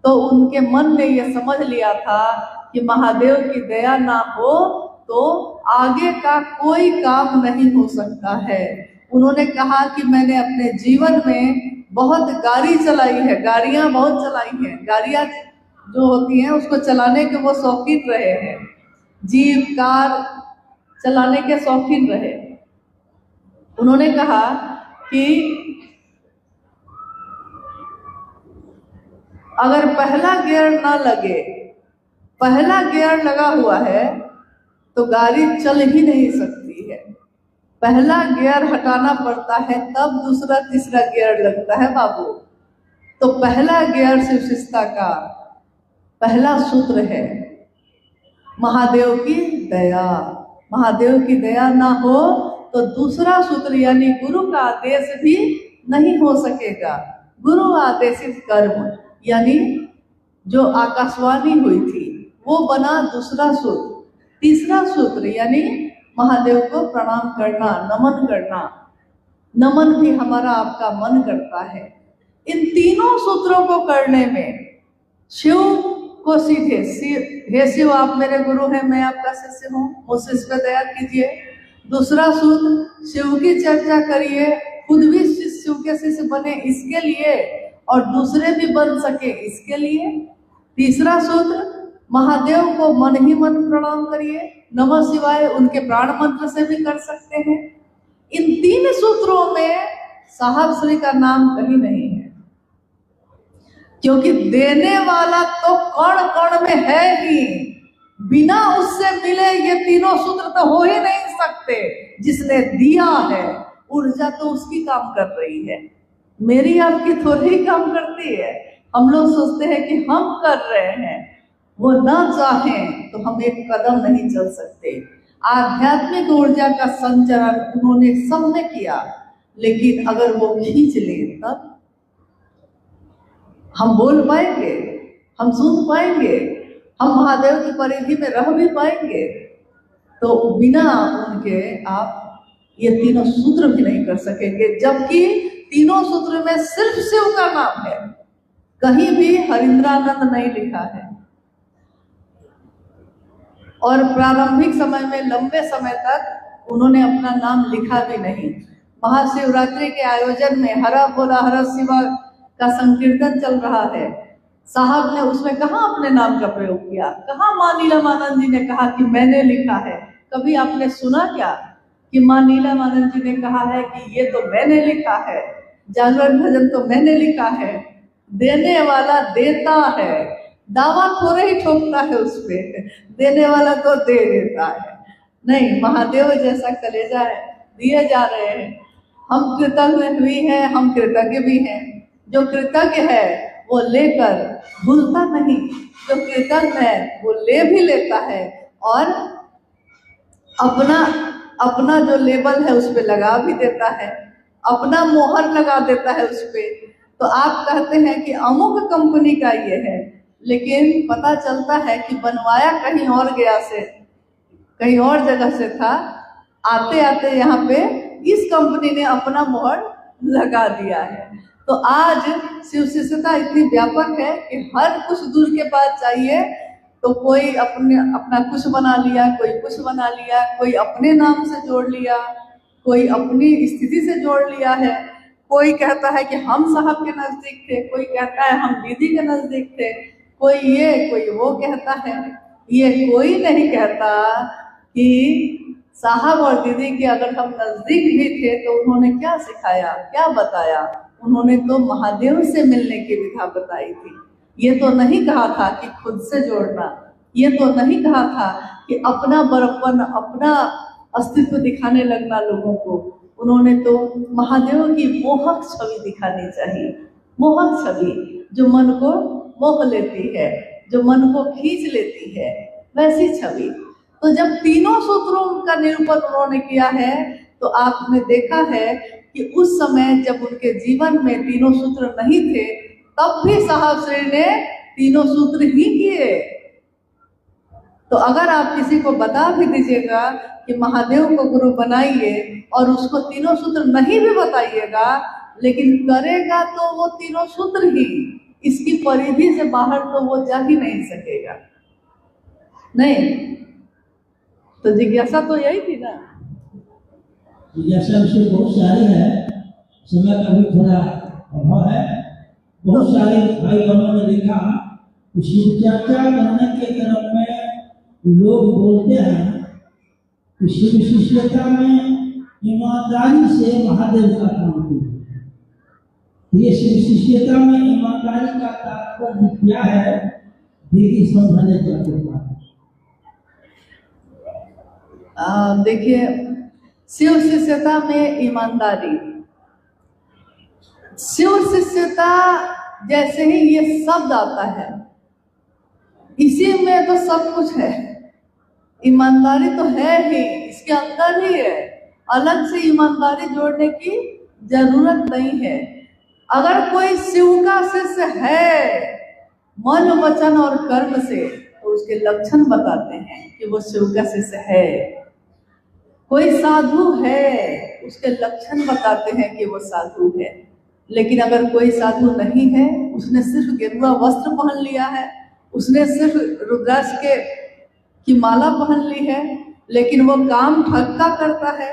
तो उनके मन ने ये समझ लिया था कि महादेव की दया ना हो तो आगे का कोई काम नहीं हो सकता है। उन्होंने कहा कि मैंने अपने जीवन में बहुत गाड़ी चलाई है, गाड़ियां बहुत चलाई हैं, गाड़ियां जो होती हैं उसको चलाने के वो शौकीन रहे हैं, जीप कार चलाने के शौकीन रहे। उन्होंने कहा कि अगर पहला गियर ना लगे, पहला गियर लगा हुआ है तो गाड़ी चल ही नहीं सकती है। पहला गियर हटाना पड़ता है तब दूसरा तीसरा गियर लगता है बाबू। तो पहला गियर शिव शिष्टता का पहला सूत्र है महादेव की दया। महादेव की दया ना हो तो दूसरा सूत्र यानी गुरु का आदेश भी नहीं हो सकेगा। गुरु आदेशित कर्म यानी जो आकाशवाणी हुई थी वो बना दूसरा सूत्र। तीसरा सूत्र यानी महादेव को प्रणाम करना, नमन करना। नमन भी हमारा आपका मन करता है। इन तीनों सूत्रों को करने में शिव को सीधे हे शिव आप मेरे गुरु हैं, मैं आपका शिष्य हूँ, मुझसे इस पर दया कीजिए। दूसरा सूत्र शिव की चर्चा करिए, खुद भी शिव के शिष्य बने इसके लिए और दूसरे भी बन सके इसके लिए। तीसरा सूत्र महादेव को मन ही मन प्रणाम करिए, नमः शिवाय उनके प्राण मंत्र से भी कर सकते हैं। इन तीन सूत्रों में साहब श्री का नाम कहीं नहीं है, क्योंकि देने वाला तो कण कण में है ही। बिना उससे मिले ये तीनों सूत्र तो हो ही नहीं सकते। जिसने दिया है ऊर्जा तो उसकी काम कर रही है, मेरी आपकी थोड़ी काम करती है। हम लोग सोचते हैं कि हम कर रहे हैं, वो ना चाहें तो हम एक कदम नहीं चल सकते। आध्यात्मिक ऊर्जा का संचरण उन्होंने सब में किया, लेकिन अगर वो खींच ले तब हम बोल पाएंगे, हम सुन पाएंगे, हम महादेव की परिधि में रह भी पाएंगे। तो बिना उनके आप ये तीनों सूत्र भी नहीं कर सकेंगे। जबकि तीनों सूत्र में सिर्फ शिव का नाम है, कहीं भी हरिंद्रानंद नहीं लिखा है। और प्रारंभिक समय में लंबे समय तक उन्होंने अपना नाम लिखा भी नहीं। महाशिवरात्रि के आयोजन में हरा बोला हरा शिवा का संकीर्तन चल रहा है, साहब ने उसमें कहाँ अपने नाम का प्रयोग किया? कहाँ माँ नीलमानंद जी ने कहा कि मैंने लिखा है? कभी आपने सुना क्या कि माँ नीलमानंद जी ने कहा है कि ये तो मैंने लिखा है, जागरण भजन तो मैंने लिखा है? देने वाला देता है, दावा थोड़े ही ठोकता है उस पे, देने वाला तो दे देता है। नहीं, महादेव जैसा कलेजा है, दिए जा रहे हैं। हम कृतज्ञ भी हैं, हम कृतज्ञ भी हैं। जो कृतज्ञ है वो लेकर भूलता नहीं, जो कृतज्ञ है वो ले भी लेता है और अपना जो लेबल है उस पे लगा भी देता है, अपना मोहर लगा देता है उस पे। तो आप कहते हैं कि अमुक कंपनी का ये है, लेकिन पता चलता है कि बनवाया कहीं और गया से, कहीं और जगह से था। आते आते यहाँ पे इस कंपनी ने अपना मोहर लगा दिया है। तो आज शिव शिष्यता इतनी व्यापक है कि हर कुछ दूर के बाद चाहिए तो कोई अपना कुछ बना लिया, कोई कुछ बना लिया, कोई अपने नाम से जोड़ लिया, कोई अपनी स्थिति से जोड़ लिया है। कोई कहता है कि हम साहब के नजदीक थे, कोई कहता है हम दीदी के नजदीक थे, कोई ये कोई वो कहता है। ये कोई नहीं कहता कि साहब और दीदी के अगर हम नजदीक भी थे तो उन्होंने क्या सिखाया, क्या बताया? उन्होंने तो महादेव से मिलने की विधा बताई थी। ये तो नहीं कहा था कि खुद से जोड़ना, ये तो नहीं कहा था कि अपना बड़प्पन, अपना अस्तित्व दिखाने लगना लोगों को। उन्होंने तो महादेव की मोहक छवि दिखानी चाहिए, मोहक छवि जो मन को मोह लेती है, जो मन को खींच लेती है, वैसी छवि। तो जब तीनों सूत्रों का निरूपण उन्होंने किया है तो आपने देखा है कि उस समय जब उनके जीवन में तीनों सूत्र नहीं थे तब भी साहब श्री ने तीनों सूत्र ही किए। तो अगर आप किसी को बता भी दीजिएगा कि महादेव को गुरु बनाइए और उसको तीनों सूत्र नहीं भी बताइएगा, लेकिन करेगा तो वो तीनों सूत्र ही, इसकी परिधि से बाहर तो वो जा ही नहीं सकेगा। नहीं, तो जिज्ञासा तो यही थी ना। जिज्ञासा विषय बहुत सारे है, समय का भी थोड़ा अभाव है। बहुत सारे भाई बहनों ने लिखा कि शिव चर्चा करने के क्रम में लोग बोलते हैं कि शिव शिष्यता में ईमानदारी से महादेव का काम किया। ये शिव शिष्यता में ईमानदारी का तात्पर्य क्या है, देखिए समझाने चाहते हैं। देखिए, शिव शिष्यता में ईमानदारी, शिव शिष्यता जैसे ही ये शब्द आता है, इसी में तो सब कुछ है। ईमानदारी तो है ही, इसके अंदर ही है, अलग से ईमानदारी जोड़ने की जरूरत नहीं है। अगर कोई शिव का शिष्य है मन वचन और कर्म से, तो उसके लक्षण बताते हैं कि वो शिव का शिष्य है। कोई साधु है, उसके लक्षण बताते हैं कि वो साधु है। लेकिन अगर कोई साधु नहीं है, उसने सिर्फ गेरुआ वस्त्र पहन लिया है, उसने सिर्फ रुद्राक्ष की माला पहन ली है, लेकिन वो काम ठग का करता है,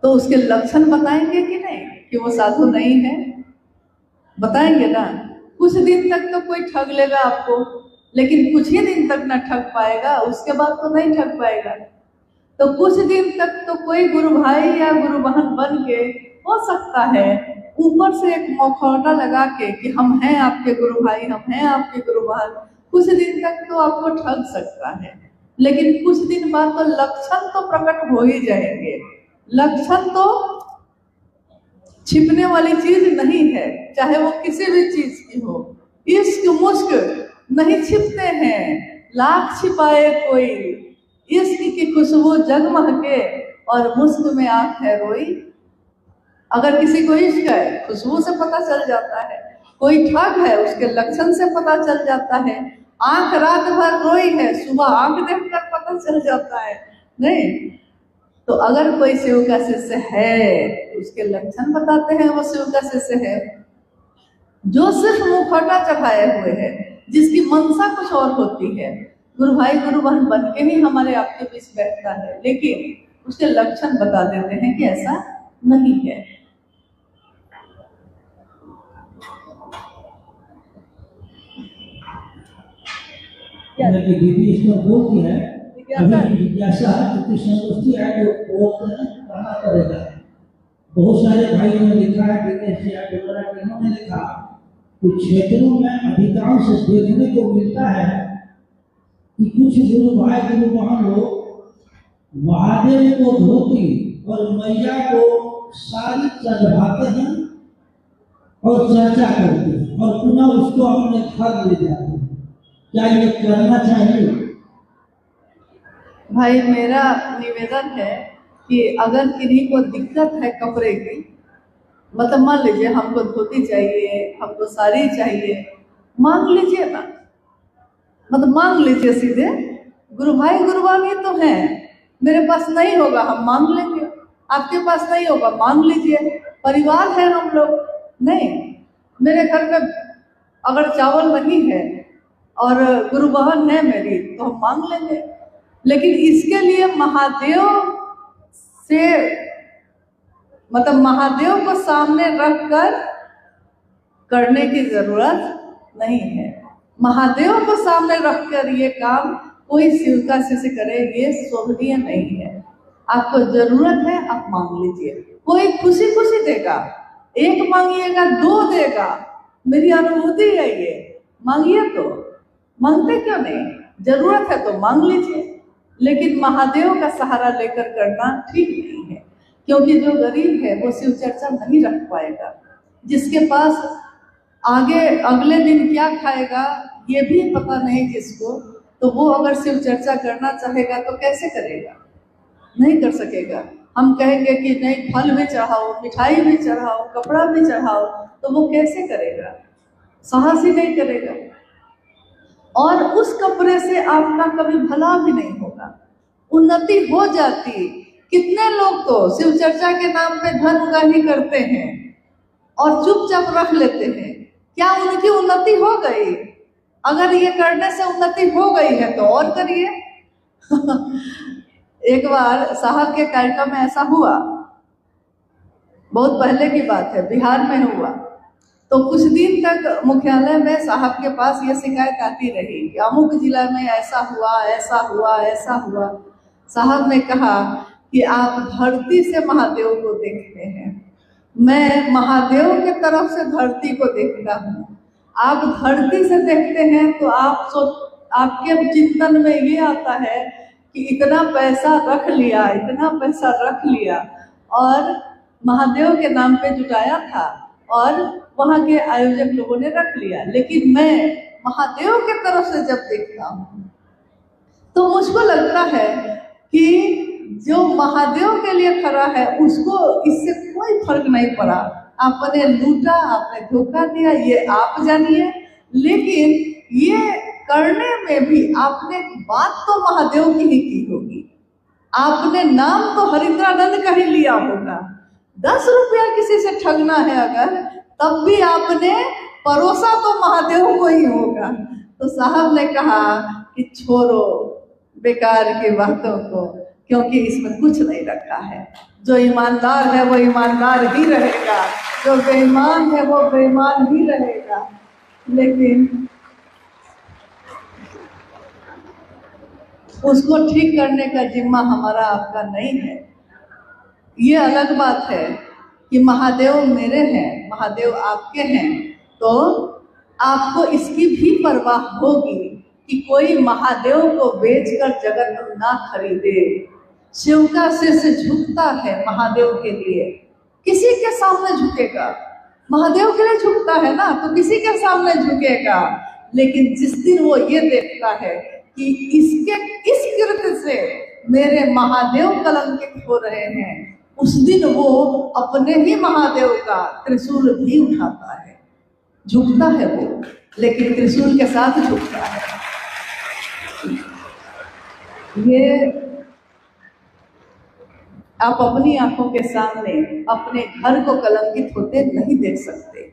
तो उसके लक्षण बताएंगे कि नहीं कि वो साधु नहीं है? बताएंगे ना। कुछ दिन तक तो कोई ठग लेगा आपको, लेकिन कुछ ही दिन तक ना ठग पाएगा, उसके बाद तो नहीं ठग पाएगा। तो कुछ दिन तक तो कोई गुरु भाई या गुरु बहन बन के हो सकता है, ऊपर से एक मखौटा लगा के कि हम हैं आपके गुरु भाई, हम हैं आपके गुरु बहन, कुछ दिन तक तो आपको ठग सकता है। लेकिन कुछ दिन बाद तो लक्षण तो प्रकट हो ही जाएंगे। लक्षण तो छिपने वाली चीज नहीं है, चाहे वो किसी भी चीज की हो। इश्क मुश्क नहीं छिपते हैं, लाख छिपाए कोई, इश्क की खुशबू जगमगे और मुश्क में आंख है रोई। अगर किसी को इश्क है, खुशबू से पता चल जाता है। कोई ठग है, उसके लक्षण से पता चल जाता है। आंख रात भर रोई है, सुबह आंख देखकर पता चल जाता है। नहीं तो अगर कोई शिव का शिष्य है, उसके लक्षण बताते हैं वो शिव का शिष्य है। जो सिर्फ मुखौटा चढ़ाए हुए है, जिसकी मनसा कुछ और होती है, गुरु भाई गुरु बहन बन के ही हमारे आपके बीच बैठता है, लेकिन उसके लक्षण बता देते हैं कि ऐसा नहीं है। दीदी इसमें बोलती है जिज्ञासा कितनी संतुष्टि है जो बोलते हैं कहा करेगा। बहुत सारे भाइयों ने लिखा है, इन्होंने लिखा कि क्षेत्रों में अधिकांश देखने को मिलता है कि कुछ गुरु भाई गुरु बहन लोग महादेव को धोती और मैया को साड़ी चढ़ाते हैं और चर्चा करते हैं और पुनः उसको अपने घर ले जाते हैं। क्या ये करना चाहिए? भाई मेरा निवेदन है कि अगर किन्हीं को दिक्कत है कपड़े की, मतलब मान लीजिए हमको धोती चाहिए, हमको साड़ी चाहिए, मांग लीजिए ना, मतलब मांग लीजिए सीधे। गुरु भाई गुरु बहन ही तो हैं, मेरे पास नहीं होगा हम मांग लेंगे, आपके पास नहीं होगा मांग लीजिए, परिवार है हम लोग। नहीं, मेरे घर में अगर चावल नहीं है और गुरु बहन है मेरी, तो हम मांग लेंगे। लेकिन इसके लिए महादेव से, मतलब महादेव को सामने रखकर करने की जरूरत नहीं है। महादेव को सामने रखकर ये काम कोई शिव का शिष्य करे, ये शोभनीय नहीं है। आपको जरूरत है, आप मांग लीजिए, कोई खुशी खुशी देगा। एक मांगिएगा, दो देगा, मेरी अनुभूति है ये। मांगिए तो, मांगते क्यों नहीं? जरूरत है तो मांग लीजिए, लेकिन महादेव का सहारा लेकर करना ठीक नहीं है, क्योंकि जो गरीब है वो शिव चर्चा नहीं रख पाएगा। जिसके पास आगे अगले दिन क्या खाएगा ये भी पता नहीं जिसको, तो वो अगर शिव चर्चा करना चाहेगा तो कैसे करेगा? नहीं कर सकेगा। हम कहेंगे कि नहीं, फल भी चढ़ाओ, मिठाई भी चढ़ाओ, कपड़ा भी चढ़ाओ, तो वो कैसे करेगा? साहस ही नहीं करेगा, और उस कपड़े से आपका कभी भला भी नहीं होगा, उन्नति हो जाती। कितने लोग तो शिव चर्चा के नाम पे धन उगाही करते हैं और चुपचाप रख लेते हैं। क्या उनकी उन्नति हो गई? अगर ये करने से उन्नति हो गई है तो और करिए एक बार साहब के कार्यक्रम में ऐसा हुआ, बहुत पहले की बात है, बिहार में हुआ। तो कुछ दिन तक मुख्यालय में साहब के पास ये शिकायत आती रही कि अमुक जिला में ऐसा हुआ, ऐसा हुआ, ऐसा हुआ। साहब ने कहा कि आप धरती से महादेव को देखते हैं, मैं महादेव के तरफ से धरती को देखता हूँ। आप धरती से देखते हैं तो आपके चिंतन में ये आता है कि इतना पैसा रख लिया, इतना पैसा रख लिया और महादेव के नाम पे जुटाया था और वहाँ के आयोजक लोगों ने रख लिया। लेकिन मैं महादेव के तरफ से जब देखता हूँ तो मुझको लगता है कि जो महादेव के लिए खड़ा है उसको इससे कोई फर्क नहीं पड़ा। आपने लूटा, आपने धोखा दिया, ये आप जानिए, लेकिन ये करने में भी आपने बात तो महादेव की ही की होगी। आपने नाम तो हरिद्रानंद का ही लिया होगा। 10 रुपया किसी से ठगना है अगर, तब भी आपने परोसा तो महादेव को ही होगा। तो साहब ने कहा कि छोड़ो बेकार की बातों को, क्योंकि इसमें कुछ नहीं रखा है। जो ईमानदार है वो ईमानदार ही रहेगा, जो बेईमान है वो बेईमान ही रहेगा। लेकिन उसको ठीक करने का जिम्मा हमारा आपका नहीं है। ये अलग बात है कि महादेव मेरे हैं, महादेव आपके हैं, तो आपको इसकी भी परवाह होगी कि कोई महादेव को बेचकर जगत ना खरीदे। शिव का शीश झुकता है महादेव के लिए, किसी के सामने झुकेगा, महादेव के लिए झुकता है ना, तो किसी के सामने झुकेगा। लेकिन जिस दिन वो ये देखता है कि इस कृत्य से मेरे महादेव कलंकित हो रहे हैं, उस दिन वो अपने ही महादेव का त्रिशूल भी उठाता है, झुकता है वो, लेकिन त्रिशूल के साथ झुकता है। ये आप अपनी आंखों के सामने अपने घर को कलंकित होते नहीं देख सकते।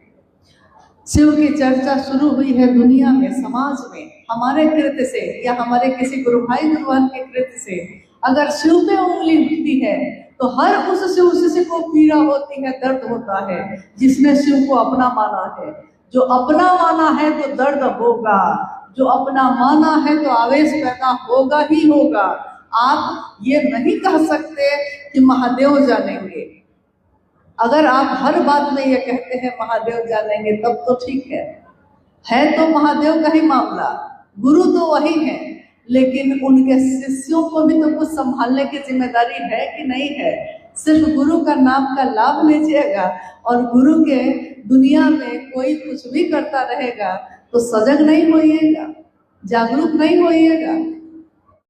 शिव की चर्चा शुरू हुई है दुनिया में, समाज में, हमारे कृत्य से या हमारे किसी गुरु भाई गुरु बहन के कृत्य से अगर शिव पे उंगली उठती है तो हर उस शिव शिष्य को पीड़ा होती है, दर्द होता है, जिसने शिव को अपना माना है। जो अपना माना है तो दर्द होगा, जो अपना माना है तो आवेश पैदा होगा ही होगा। आप ये नहीं कह सकते कि महादेव जानेंगे। अगर आप हर बात में ये कहते हैं महादेव जानेंगे तब तो ठीक है तो महादेव का ही मामला, गुरु तो वही है, लेकिन उनके शिष्यों को भी तो कुछ संभालने की जिम्मेदारी है कि नहीं है। सिर्फ गुरु का नाम का लाभ लीजिएगा और गुरु के दुनिया में कोई कुछ भी करता रहेगा तो सजग नहीं होइएगा, जागरूक नहीं होइएगा।